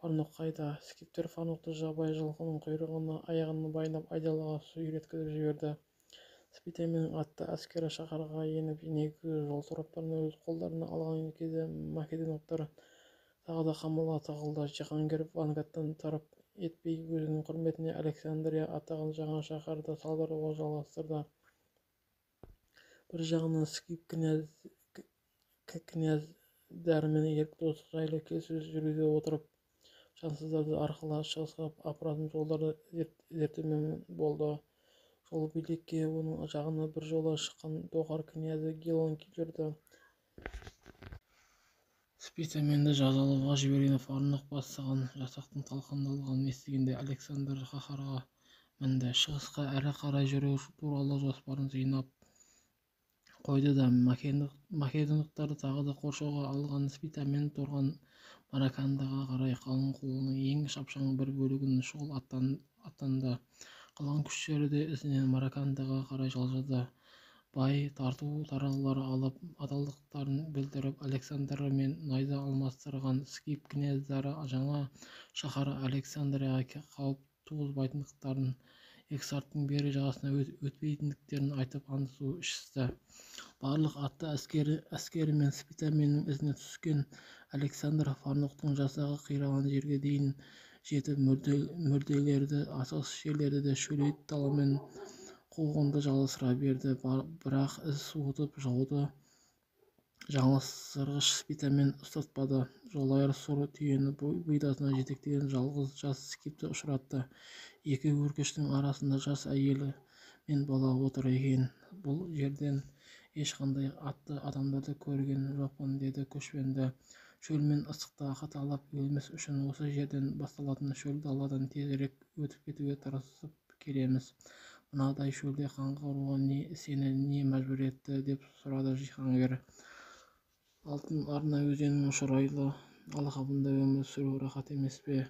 Speaker 1: Фарнух қайда? Скиптер Фарнухты жабайы жылқының құйрығына аяғын байлап айдалаға сүйреткізіп жіберді. Свитаменнің атты әскері шаһарға еніп, негізгі жол тораптарын өз қолдарына алған кезде македондықтар тағы да Хамалға тығылды. Жиһангер Вангаттан тарап етпей, өзінің құрметіне Александрия атаған жаңа шаһарды салдыруға жалғастырды. Бір жағынан Скип князьдарымен ерік достық жайлы келіссөз жүргізе отырып, жансыздарды арқылы шығысқа апаратын жолдарды зерттеумен болды. Жол билікке оның жағына бір жола шыққан доғар князі Гелон жүрді. Свитаменді жазалауға жіберген Фарнух бастаған жасақтың талқандалғанын естігенде Александр қаһарға мінді. Шығысқа әрі қарай жүру туралы жоспарын жинап қойды да македондықтарды тағы да қоршауға алған Свитамен тұрған Маракандаға қарай қалың қолының ең шапшаң бір бөлігін шұғыл аттанды. Қалған күштері де ізінен Маракандаға қарай жылжыды. Бай тарту-таралғылар алып, адалдықтарын білдіріп, Александра мен найза алмастырған Скип князьдары жаңа шаһар Александрияға қауіп туғызбайтындықтарын, Ексарттың бері жағасына өтпейтіндіктерін айтып андасу ішісті. Барлық атты әскері мен Свитаменнің ізіне түскен Александр Фарнухтың жасағы қираған жерге дейін жетіп, мүрделерді, асығыс жерлерді де шөлейт даламен қуғынды жалғастыра берді. Бірақ із суытып жауды жалғастырғыш Свитамен ұстатпады. Жолайыр сұр түйені бұйдасына жетектеген жалғыз жас Скипті ұшыратты. Екі өркештің арасында жас әйелі мен бала отыр екен. Бұл жерден ешқандай атты адамдарды көрген жоқпын, деді көшпенді. Шөл мен ыстықта қаталап өлмес үшін осы жерден басталатын шөл даладан тезірек өтіп кетуге тырысып келеміз. Мынадай шөлде қаңғыруға сені не мәжбүр етті, деп сұрады жиһангер. Алтын арна өзенінің шұрайлы алқабында өмір сүру рахат емес пе?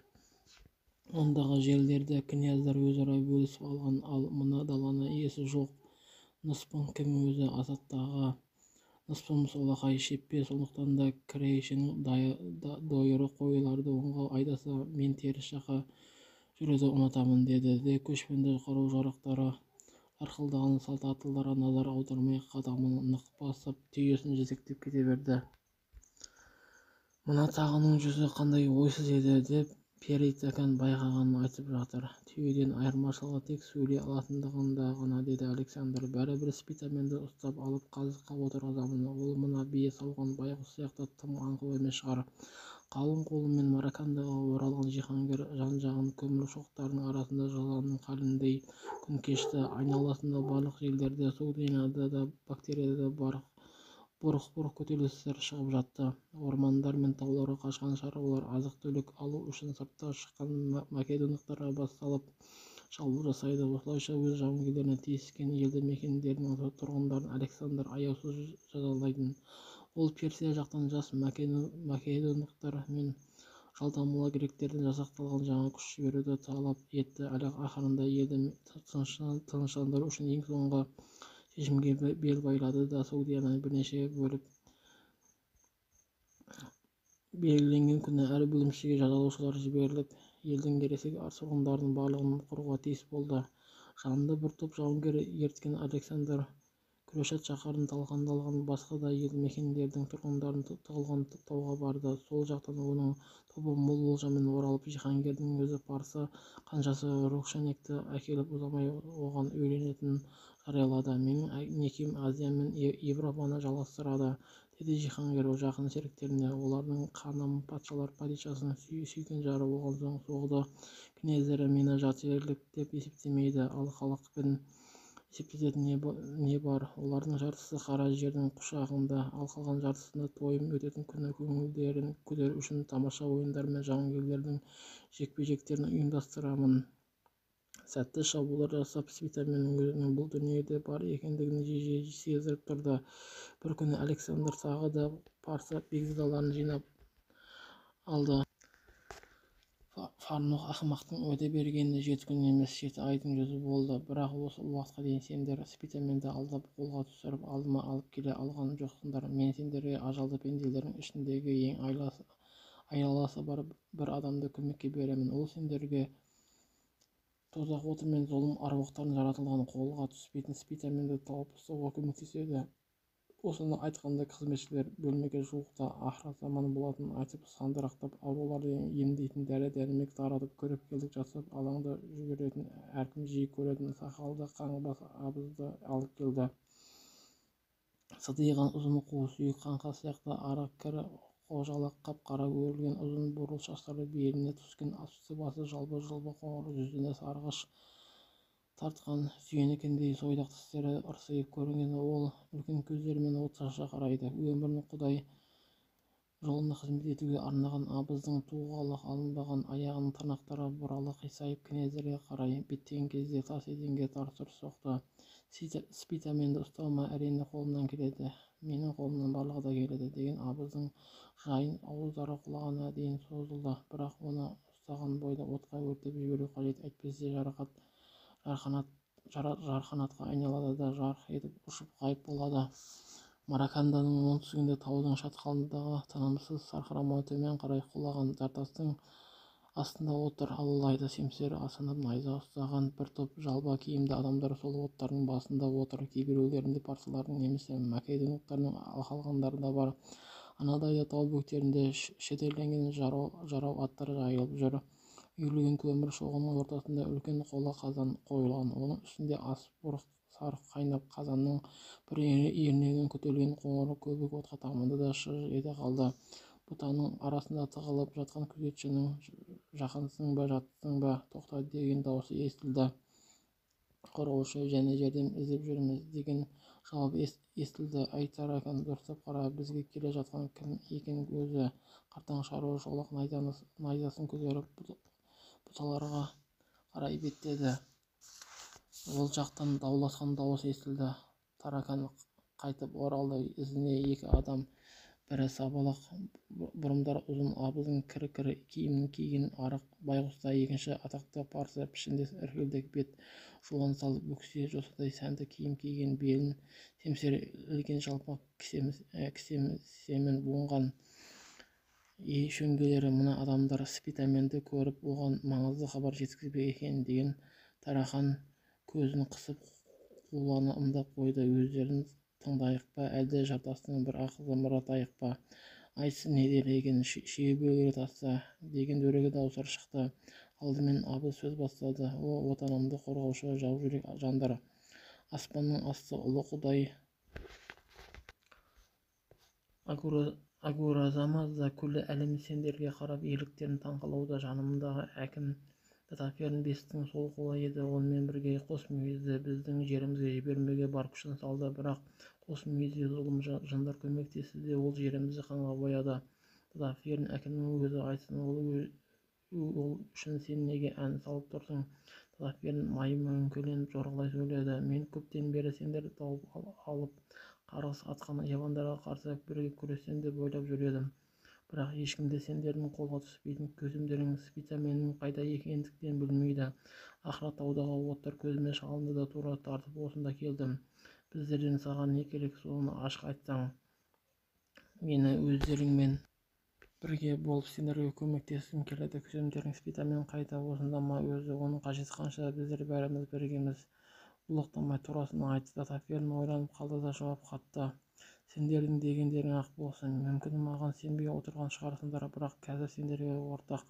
Speaker 1: Ондағы жерлерді князьдар өзара бөлісіп алған, ал мына даланы иесі жоқ ныспың кім өзі? Азаттағы ныспым солақай шеппе, сондықтан да Крейшің дойыры қойларды оңға айдаса, мен теріс жаққа жүруді ұнатамын, деді де көшпенді қару-жарақтары арқылдаған салт аттыларға назар аудармай қадамын нық басып, түйесін жетектеп кете берді. Мына тағының жүзі қандай ойсыз еді, деп Перитакан байқағанын айтып жатыр. Түйеден айырмашылығы тек сөйлей алатындығында ғана, деді Александр. Бәрібір Свитаменді ұстап алып қазыққа отырғызамын. Ол мына бие сауған байғұс сияқты тым аңқау емес шығар. Қалың қолымен Маракандаға оралған Жиһангер жан-жағын көмір шоқтарының арасында жыланның халіндей күн кешті. Айналасында барлық жерлерде, Согдинада да, бактерияда да бұрқ-бұрқ көтерілістер шығып жатты. Ормандар мен тауларға қашқан шаруалар азық-түлік алу үшін сыртқа шыққан македондықтарға бас салып шабуыл жасайды. Осылайша өз жауынгерлеріне тиіскен елді мекендердің тұрғындарын Александр аяусыз жазалайтын. Ол Персия жақтан жас македондықтар мен жалдамалы гректерден жасақталған жаңа күш жіберуді талап етті. Ақырында елді тыныштандыру үшін ең соңғы шешімге бел байлады да Согдияны бірнеше бөліп белгіленген күні әр бөлімшеге жазалаушылар жіберіліп, елдің ересек тұрғындарының барлығын қоруға тиіс болды. Жанында бір топ жауынгер ерткен Александр Күрешат шаһарын талқандалған басқа да елді мекендердің тұрғындарын тығылған тауға барды. Сол жақтан оның тобы мол олжамен оралып, Жиһангердің өзі парсы қанжасы Рухшанекті әкеліп ұзамай оған үйленетінін жариялады. Менің некем Азия мен Европаны жалғастырады, деді Жиһангер жақын серіктеріне. Олардың ханым патшалар падишасының сүйген жары болған соң соғды князьдері мені жат-жерлік деп есептемейді. Ал халықпен есептесетін не бар? Олардың жартысы қара жердің құшағында, ал қалған жартысында тойым өтетін күні көңілдерін көтеру үшін тамаша ойындар мен жауынгерлердің жекпе-жектерін ұйымдастырамын. Сәтті шабуылдар жасап, Спитаменнің өзінің бұл дүниеде бар екендігін жиі сездіріп тұрды. Бір күні Александр тағы да парсы бекзадаларын жинап алды. Фарнух ақымақтың уәде бергені 7 күн емес, 7 айдың жүзі болды. Бірақ осы уақытқа дейін сендер Спитаменді алдап қолға түсіріп алдыма алып келе алған жоқсыңдар. Мен сендерге ажалды пенделердің ішіндегі ең айласы бар бір адамды көмекке беремін. Ол сендерге тозақ оты мен зұлым аруақтардың жаратылған қолға түспейтін Спитаменді тауып ұстауға көмектеседі. Осыны айтқанда қызметшілер бөлмеге жуықта ақыр заман болатынын айтып, сандырақтап, ауруларды емдейтін дәрі-дәрмек таратып, көріпкелдік жасап, алаңда жүгіретін, әркім жиі көретін сақалды қаңбас абызды алып келді. Сыдиған ұзын қу сүйек қаңқа сияқты ара-кірі қожалақ қап-қара өрілген ұзын бурыл шаштары, беліне түскен үсті-басы жалбы-жұлбы қоңыр жүзіне сарғыш тартқан сүйенікіндей сойдақ тістері ырсиып көрінген. Ол үлкен көздерімен от шаша қарайды. Өмірін Құдай жолына қызмет етуге арнаған абыздың туғалы алынбаған аяғының тырнақтары бұрала қисайып князьдерге қарай беттеген кезде тас еденге тарс-тұрс соқты. Спитаменді ұстауыма әрине қолымнан келеді, менің қолымнан барлығы да келеді, деген абыздың жайын ауыздары құлағына дейін созылды. Бірақ оны ұстаған бойда отқа өртеп жіберу қажет, әйтпесе жарқанатқа айналады да жарқ етіп ұшып ғайып болады. Мараканданың оңтүстігінде таудың шатқалындағы тынымсыз сарқырамай төмен қарай құлаған жартастың астында отыр аллайды семсері асынып найза ұстаған бір топ жалба киімді адамдар сол оттардың басында отыр. Кейбіреулерінде парсылардың немесе македондықтардың қалғандары да бар. Анадайда тау бөктерінде шетелленген жарау аттар жайылып жүр. Үйілген көмір шоғының ортасында үлкен қола қазан қойылған. Оның үстінде ас бұрқ сарқ қайнап, қазанның бір ернеуінен көтерілген қоңыр көбік отқа тамды да шыж ете қалды. Бұтаның арасында тығылып жатқан күзетшінің жақынсың ба, жатсың ба, тоқта деген даусы естілді. Қорғаушы, және жәрдем іздеп жүрміз, деген жауап естілді. Әй Таракан, дұрыстап қара, бізге келе жатқан кім екен өзі? Қартаң шаруа шолақ найзасын көтеріп бұталарға қарай беттеді. Ол жақтан дауласқан дауыс естілді. Таракан қайтып оралды. Ізіне 2 адам, бірі сабалақ бұрымдар ұзын абыздың кір-кір киімін киген арық байғұста, екінші атақты парсы пішіндес іркілдек бет, жуан сал бөксе жосадай сәнді киім киген, белін семсер ілген жалпақ кісемін буынған. Ей шөңгелері, мына адамдар Спитаменді көріп, оған маңызды хабар жеткізбек екен, деген Тарахан көзін қысып қулана ымдап қойды. Өздерін тыңдайық па, әлде жартастың бір ақылды мұратайық па? Айтсын не дер екен, шеге таста, деген дөрекі дауыстар шықты. Алдымен абыз сөз бастады. О, отанымды қорғаушы жаужүрек жандар, аспанның асты ұлы Құдай Агуразамазда күллі әлем сендерге қарап ерліктерін таңқалауда. Жанымдағы әкім Татаферін бестің сол қолы еді. Онымен бірге Қосмүйізді біздің жерімізге жібермеуге бар күшін салды. Бірақ Қосмүйізге зұлым жандар көмектесті де ол жерімізді қанға бояды. Татаферін әкімнің өзі айтсын, ол үшін сен неге ән салып тұрсың? Татаферін майым өңкеленіп жорғалай сөйледі. Мен көптен бері сендерді тауып алып қарғыс атқан явандарға қарсы бірге күресем деп ойлап жүр едім. Бірақ ешкім де сендердің қолға түспейтін. көзімдерің спитаменнің қайда екендіктерін білмейді. Ақыры таудағы оттар көзіме шалынды да тура тартып осында келдім. Біздерден саған не керек, соны ашық айтсаң. Мені өздеріңмен бірге болып сендерге көмектескім келеді. көзімдерің спитамен қайда, осында ма өзі? Оның қажеті қанша? Біздер бәріміз біргеміз. Бұлықтамай турасын айт. Татаферін ойланып қалды да жауап қатты. Сендердің дегендерің ақ болсын. Мүмкін маған сенбей отырған шығарсыңдар, бірақ қазір сендерге ортақ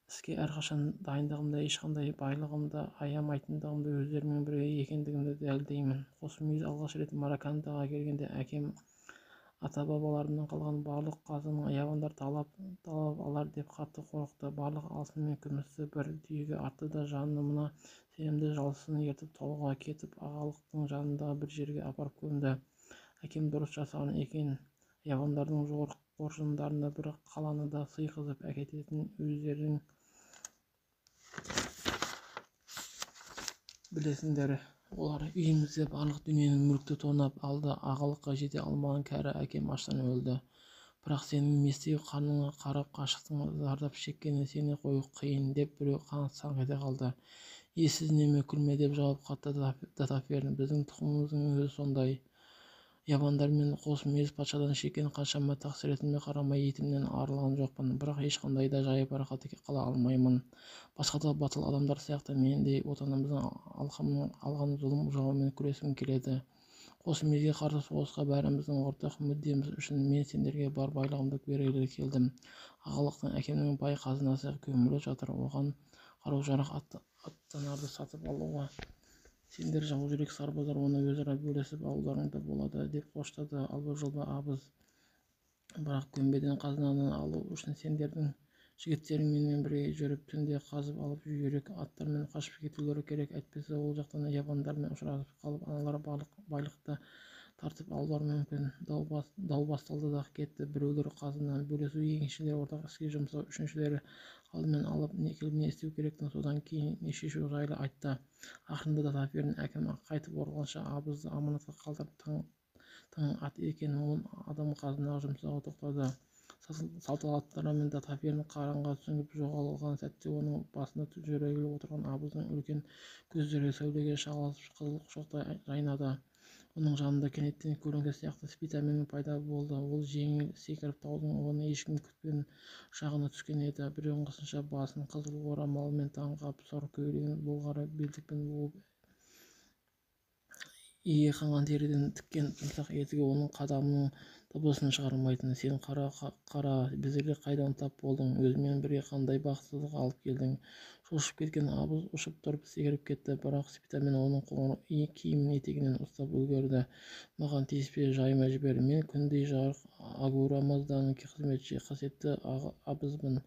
Speaker 1: іске әрқашан дайындығымды, ешқандай байлығымды аямайтындығымды, өздерімен бірге екендігімді дәлелдеймін. Қосмүйіз алғаш рет Маракандаға келгенде әкем ата-бабаларынан қалған барлық қазыны явандар талап алар деп қатты қорықты. Барлық алтын мен күмісті бір түйеге артты да жанына сенімді жалшысын ертіп тауға кетіп ағалықтың жанындағы бір жерге апарып көмді. Әкем дұрыс жасаған екен. Явандардың қоржындарына бір қаланы да сыйғызып әкететін өздерің білесіңдер. Олар үйімізде барлық дүниені, мүлікті тонап алды. Ағалыққа жете алмаған кәрі әкем аштан өлді. Бірақ сенің местей қарныңа қарап қашықтың зардап шеккені сені қою қиын деп біреу саңқ ете қалды. Ессіз неме, күлме деп жауап қатты Татаферін. Біздің тұқымымыздың өзі сондай. Явандар мен Қосмүйіз патшадан шеккен қаншама тақсіретіме қарамай етімнен арылған жоқпын. Бірақ ешқандай да жайбарақат қала алмаймын. Басқа да батыл адамдар сияқты мен де отанымыздың алған зұлым жауымен күрескім келеді. Қосмүйізге қарсы соғысқа бәріміздің ортақ мүддеміз үшін мен сендерге бар байлығымды бергелі келдім. Ағалықтың әкемнің бай қазынасы көміліп жатыр. Оған қару-жарақ, аттанарды сатып алуға сендер жаужүрек сарбаздар оны өзара бөлісіп алуларыңда болады деп қоштады. Ал бұл жолда абыз. Бірақ көмбеден қазынаны алу үшін сендердің жігіттерің менімен бірге жүріп түнде қазып алып жүйрік аттармен қашып кетулері керек. Әйтпесе ол жақтан явандармен ұшырасып қалып аналар байлықты тартып алулары мүмкін. Дау басталды да кетті. Біреулер қазынаны бөлісу, екіншілері ортақ іске жұмсау, үшіншілері алдымен алып не істеу керектігін, содан кейін не шешу жайлы айтты. Ақырында Татаферін әкім қайтып оралғанша абызды аманатқа қалдырып тың ат екен он адам қазынаға жұмсауға тоқтады. Салтанаттарымен Татаферін қараңға сүңгіп жоғалған сәтте оның басында жүрегілі отырған абыздың үлкен көздері сәулеге шағылысып қызыл шоқтай жайнады. Оның жанында кенеттен көлеңке сияқты спитамен пайда болды. ол жеңіл секіріп таудың оны ешкім күтпеген жағына түскен еді. Бұрынғысынша басын қызыл орамалмен таңғап, сор көйлегін болғары белдікпен буып, ие қанған теріден тіккен жұмсақ етігі оның қадамының дыбысын шығармайтын. Сен қара, біздерге қайдан тап болдың? Өзімен бірге қандай бақытсыздық алып келдің? Шошып кеткен абыз ұшып тұрып секіріп кетті. Бірақ спитамен оның қоңыр киімінің етегінен ұстап үлгерді. Маған тиіспе, жайма жібер. Мен күндей жарық Агурамазданың қызметші, қасиетті абызбын.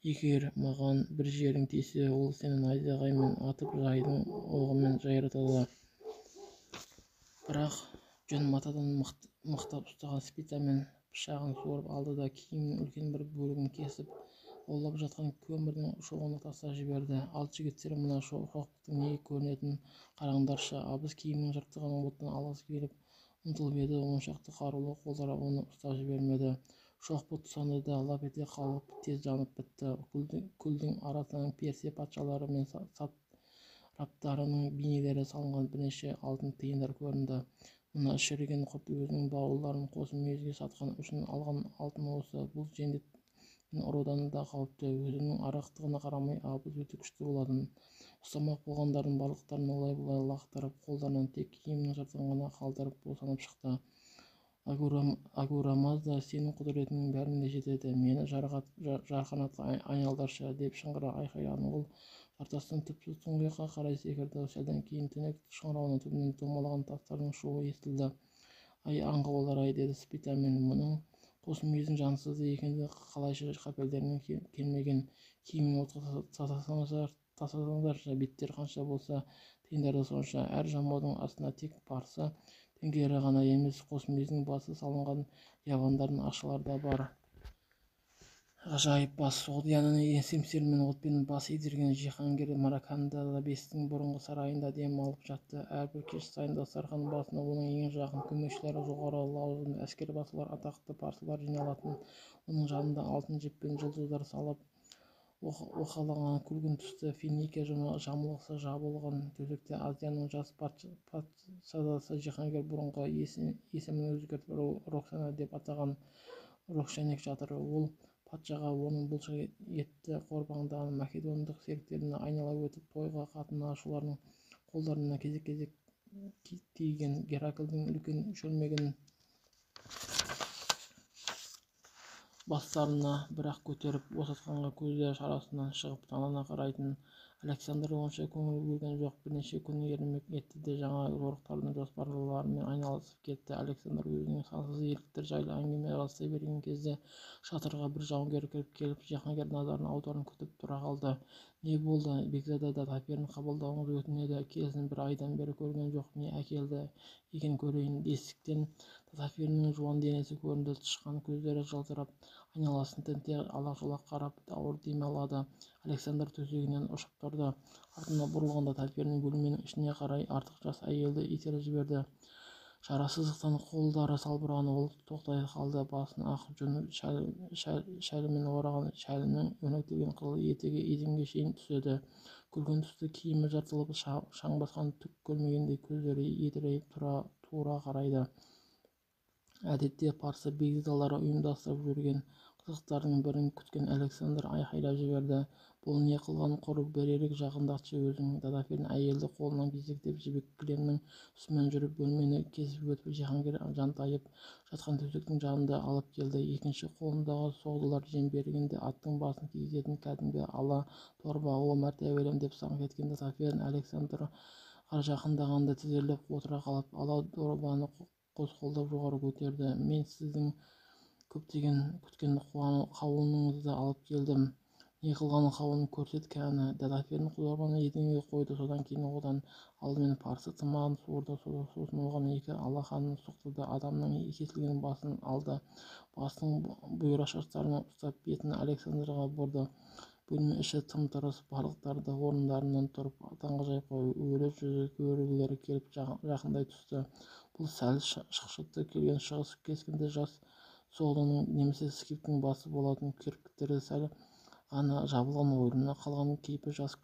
Speaker 1: Егер маған бір жерің тисе, ол сені найзағаймен атып жайдың оғымен жайратады. Бірақ жөн матадан мықтап ұстаған спитамен пышағын суырып алды да киімнің үлкен бір бөлігін кесіп, аулап жатқан көмірдің шоғына тастап жіберді. Ал жігіттер, мына шоқпыттың не көрінетінін қараңдаршы. Абыз киімнің жыртығын оттан алғысы келіп ұмтылып еді. оншақты қарулы қолдары оны ұстап жібермеді. Шоқпыт тұсанды да лап ете қалып тез жанып бітті. Күлдің арасынан Персия патшалары мен раптарының бейнелері салынған бірнеше алтын тиындар көрінді. Мына шіріген құрт өзінің бауырларын Қосмүйізге сатқан үшін алған алтын осы. Бұл жендет пен ұрудан да қауіпті. Өзінің арақтығына қарамай абыз өте күшті болатын. Ұстамақ болғандардың барлықтарын олай-бұлай лақтырып, қолдарынан тек киімнің жыртығын ғана қалдырып босанып шықты. Агурамазда, сенің құдіретіңнің бәріне жетеді. Мені жарқанатқа айналдыршы деп шыңғыра айқайлаған ол жартастың түпсіз тұңғиыққа қарай секірді. Сәлден кейін түнек шыңырауының түбінен домалаған тастардың шуы естілді. Ай аңға болар-ай, деді Спитамен. Мұның қос мүйіздің жансызы екенді қалайша қапелдеріне келмеген. Киімін отқа тасасаңдаршы, беттер қанша болса тиындары сонша. Әр жамаудың астына тек парсы теңгелері ғана емес, қос мүйіздің басы салынған явандардың ақшалары да бар. Ғажайып бас. Одияның семсермен отпен бас идірген Жиһангер Маракандада бестің бұрынғы сарайында дем алып жатты. Әрбір кеш сайын дастархан басына оның ең жақын көмекшілері, жоғары лауазымды әскербасылар, атақты парсылар жиналатын. Оның жанында алтын жіппен жұлдыздар салып оқалаған күлгін түсті финикия жамылғысы жабылған төсекте азияның жас патшадасы Жиһангер бұрынғы есімін өзгертіп Роксана деп атаған Рокшенек жатыр. Ол патшаға оның бұлшық етті қорбаңдаған македондық серіктеріне айнала өтіп тойға қатынасушылардың қолдарына кезек-кезек тиген Гераклдың үлкен шөлмегін бастарына бір-ақ көтеріп босатқанға көздері шарасынан шығып таңдана қарайтын Александр онша көңіл бөлген жоқ. Бірнеше күн ермек етті де жаңа жорықтардың жоспарларымен айналысып кетті. Александр өзінің сансыз ерліктері жайлы әңгіме жасай берген кезде шатырға бір жауынгер кіріп келіп Жиһангер назарын аударуын күтіп тұра қалды. Не болды? Бекзада Таферін қабылдауыңызды өтінеді. Келісін бір айдан бері көрген жоқ. Не әкелді екен көрейін. Есіктен Таферінің жуан денесі көрінді. Тышқан көздері жылтырап айналасын тінте алақ-жұлақ қарап ауыр дем алады. Александр төсегінен ұшып тұрды. Артына бұрылғанда Таферін бөлменің ішіне қарай артық жас әйелді итеріп жіберді. Шарасыздықтан қолдары салбыраған. Ол тоқтай қалды. Басын ақ жүн шәлімен ораған. Шәлінің өрнектелген қызыл етегі еденге шейін түседі. Күлгін түсті киімі жыртылып шаң басқан, түк көрмегендей көздері едірейіп тура қарайды. Әдетте парсы бекзадалары ұйымдастырып жүрген қызықтардың бірін күткен Александр айқайлап жіберді. Бұл не қылған құр беререк жақындатшы өзің. Таферін әйелді қолынан кезектеп жібек кілемнің үстімен жүріп бөлмені кесіп өтіп Жиһангер жантайып жатқан төсектің жанында алып келді. Екінші қолындағы соғдылар жемберегінде аттың басын кигізетін кәдімгі ала торба. О мәртебелім деп саңқ еткен Таферін Александрға жақындағанда тізерлеп отыра қалып ала дорбаны қос қолдап жоғары көтерді. Мен сіздің көптен күткен қауыныңызды алып келдім. Не қылған қауын көрсет кәні. Таферін дорбаны еденге қойды. Содан кейін одан алдымен парсы тымағын суырды. Сосын оған екі алақанын соқты да адамның кесілген басын алды. Бастың бұйра шаштарынан ұстап бетін Александрға бұрды. Бөлме іші тым-тырыс. Барлықтары да орындарынан тұрып таңғажайып өлі жүзі көргілері келіп жақындай түсті. Бұл сәл шықшыты келген шығыс кескінді жас соғдының немесе скиптің басы болатын. Кірпіктері сәл ғана жабылған, ойына қалған кейпі жас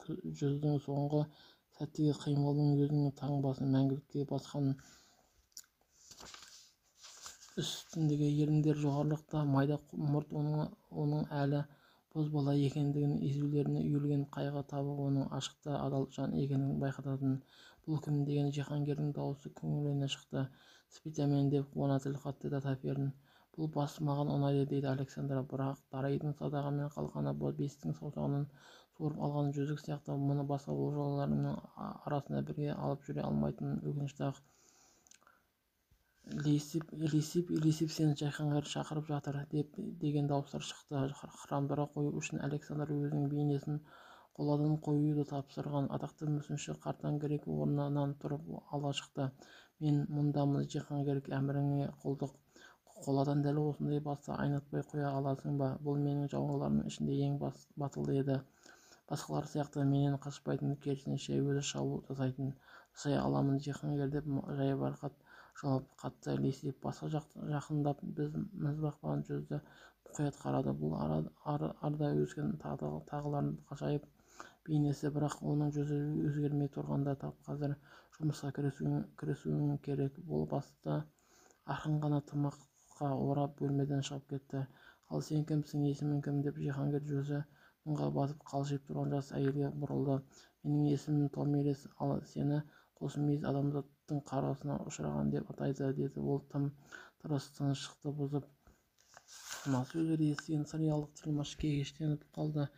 Speaker 1: жүздің соңғы сәттегі қимылының өзінің таңбасын мәңгілікке басқан. Үстіндегі еріндер жоғарылықта, майда мұрт оның әлі бозбала екендігін, езулеріне үйілген қайғы табы оның ашықта адал жан екендігін байқататын. Бұл кім деген Жиһангердің дауысы көңіліне шықты. Спитамен деп оны тіл қатты Таферін. Бұл бас маған ұнайды, дейді Александр. Бірақ дарайдың садағымен қалқаны бестің саусағынан суырып алған жүзік сияқты мұны басқа олжаларының арасында бірге алып жүре алмайтын өкінішті-ақ. Лисип сені Жиһангер шақырып жатыр, деген дауыстар шықты. Храмдыра қою үшін Александр өзінің бейнесін қоладан қоюды тапсырған. Атақты мүсінші қартаң грек орнынан тұрып ала шықты. Мен мұндамын, Жиһангер, әміріңе құлдық. Қоладан дәл осындай басты айнытпай қоя аласың ба? Бұл менің жауынгерлерімнің ішінде ең батылы еді. Басқалар сияқты менен қашпайтын, керісінше өзі шабуыл жасай аламын, Жиһангер, деп жайбарақат жауап қатты Лисип. Басқа жақындап мізбақпан жүзді мұқият қарады. Бұл арада өскен тағылардың ғажайып бейнесі, бірақ оның жүзі өзгермей тұрғанда тап қазір жұмысқа кірісуің керек. Бұл басты ақырын ғана тымаққа орап бөлмеден шығып кетті. Ал сен кімсің, есімің кім, деп Жиһангер жүзі мұңға батып қалшиып тұрған жас әйелге бұрылды. Менің есімім Томирис, ал сені қосмейіз адамзаттың қарғысына ұшыраған деп атайды, деді ол тым-тырыс тыныштықты бұзып. Мына сөздерді естіген сыриялық тілмаш кегештеніп қалды.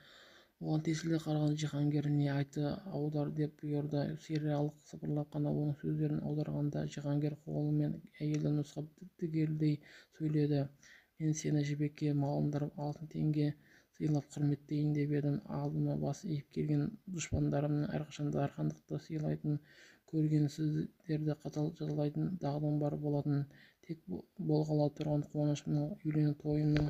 Speaker 1: Оған тесіле қараған Жиһангер: «Не айтты, аудар» деп бұйырды. Сириялық сыбырлап қана оның сөздерін аударғанда Жиһангер қолымен әйелді нұсқап дігердей сөйледі: «Мен сені жібекке малындырып алтын теңге сыйлап құрметтейін деп едім. Алдыма бас иіп келген дұшпандарымның әрқашан дархандықты сыйлайтын, көргенсіздерді қатал жазалайтын дағдым бар болатын. Тек болғалы тұрған қуанышымның, үйлену тойымның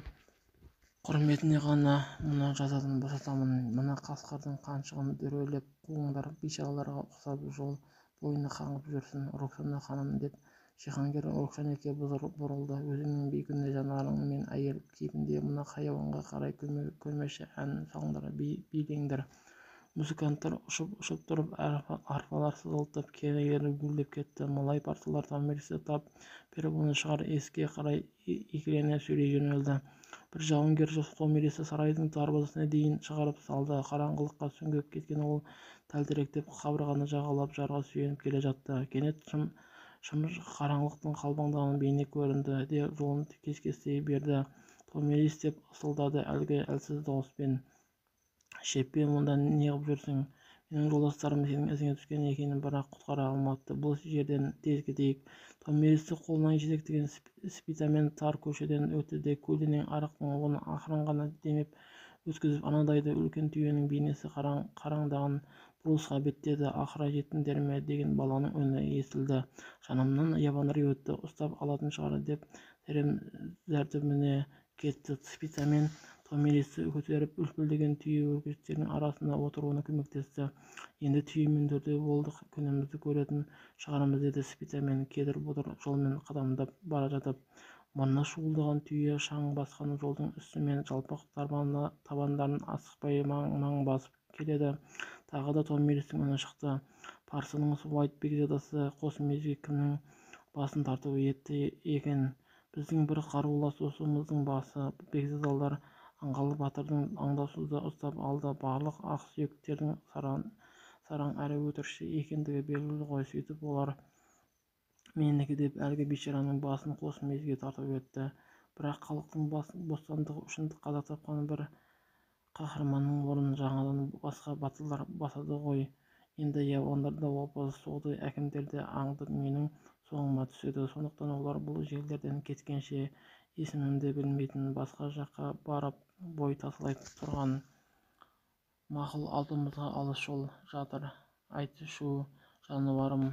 Speaker 1: құрметіне ғана мұны жазадан босатамын. Мына қасқырдың қаншығын дүрелеп қуыңдар, бейшараларға ұқсап жол бойына қаңғып жүрсін, Роксана ханым», деп Жиһангер Роксанекке бұрылды. «Өзіңнің бейкүнә жанарыңмен әйел кейпінде мына хайуанға қарай көрмеші, ән салыңдар, билеңдер». Музыканттар ұшып тұрып, арфалар сызылтып, керегелер гүлдеп кетті. Малай парсылар томиристі тап беріп, оны шығар есікке қарай екілене сүйрей жөнелді. Бір жауынгер томиристі сарайдың дарбазасына дейін шығарып салды. Қараңғылыққа сүңгіп кеткен ол тәлтіректеп қабырғаны жағалап жарға сүйеніп келе жатты. Кенет шымыр қараңғылықтың қалбаңдаған бейне көрінді де жолын кес-кестей берді. «Томирис», деп ысылдады әлгі әлсіз дауыспен. «Шеппе, мұнда неғып жүрсің? Менің жолдастарым сенің ізіңе түскен екен, бірақ құтқара алмапты. Бұл жерден тез кетейік». Томиристі қолынан жетектеген Спитамен тар көшеден өтті де көлденең арықтың оны ақырын ғана демеп өткізіп, анадайда үлкен түйенің бейнесі қараңдаған бұрылысқа беттеді. «Ақыра жеттіңдер ме?» деген баланың үні естілді. «Жанымнан ябандыр өтті, ұстап алатын шығар», деп зәртүбіне кетті. Спитамен томиристі көтеріп үлпілдеген түйе өркештерінің арасына отыруына көмектесті. «Енді түйемен төртеу болдық, күнімізді көретін шығармыз», деді Спитамен кедір-бұдыр жолмен қадамдап бара жатып. Мұрны шуылдаған түйе шаң басқан жолдың үстімен жалпақ табандарын асықпай маң басып келеді. Тағы да томиристің үні шықты. «Парсының Уайт бекзадасы қос мезгіл кімнің басын тартып етті екен?» «Біздің бір қарулас досымыздың басы». Бекзадалар аңғал батырдың аңдаусызда ұстап алды. Барлық ақсүйектердің сараң әрі өтірікші екендігі белгілі ғой. Сөйтіп олар «Менікі», деп әлгі бейшараның басын қос мезгіл тартып өтті. Бірақ халықтың бостандығы үшін қаза тапқан бір қаһарманның орнын жаңадан басқа батырлар басады ғой. Енді явандар да опасыз соғды, әкімдер де аңдып менің соңыма түседі. Сондықтан олар бұл жерлерден кеткенше есімімді білмейтін, басқа жаққа барып бой тасалай тұрған. Мақұл, алдымызда алыс жол жатыр. Айт, шу жануарым,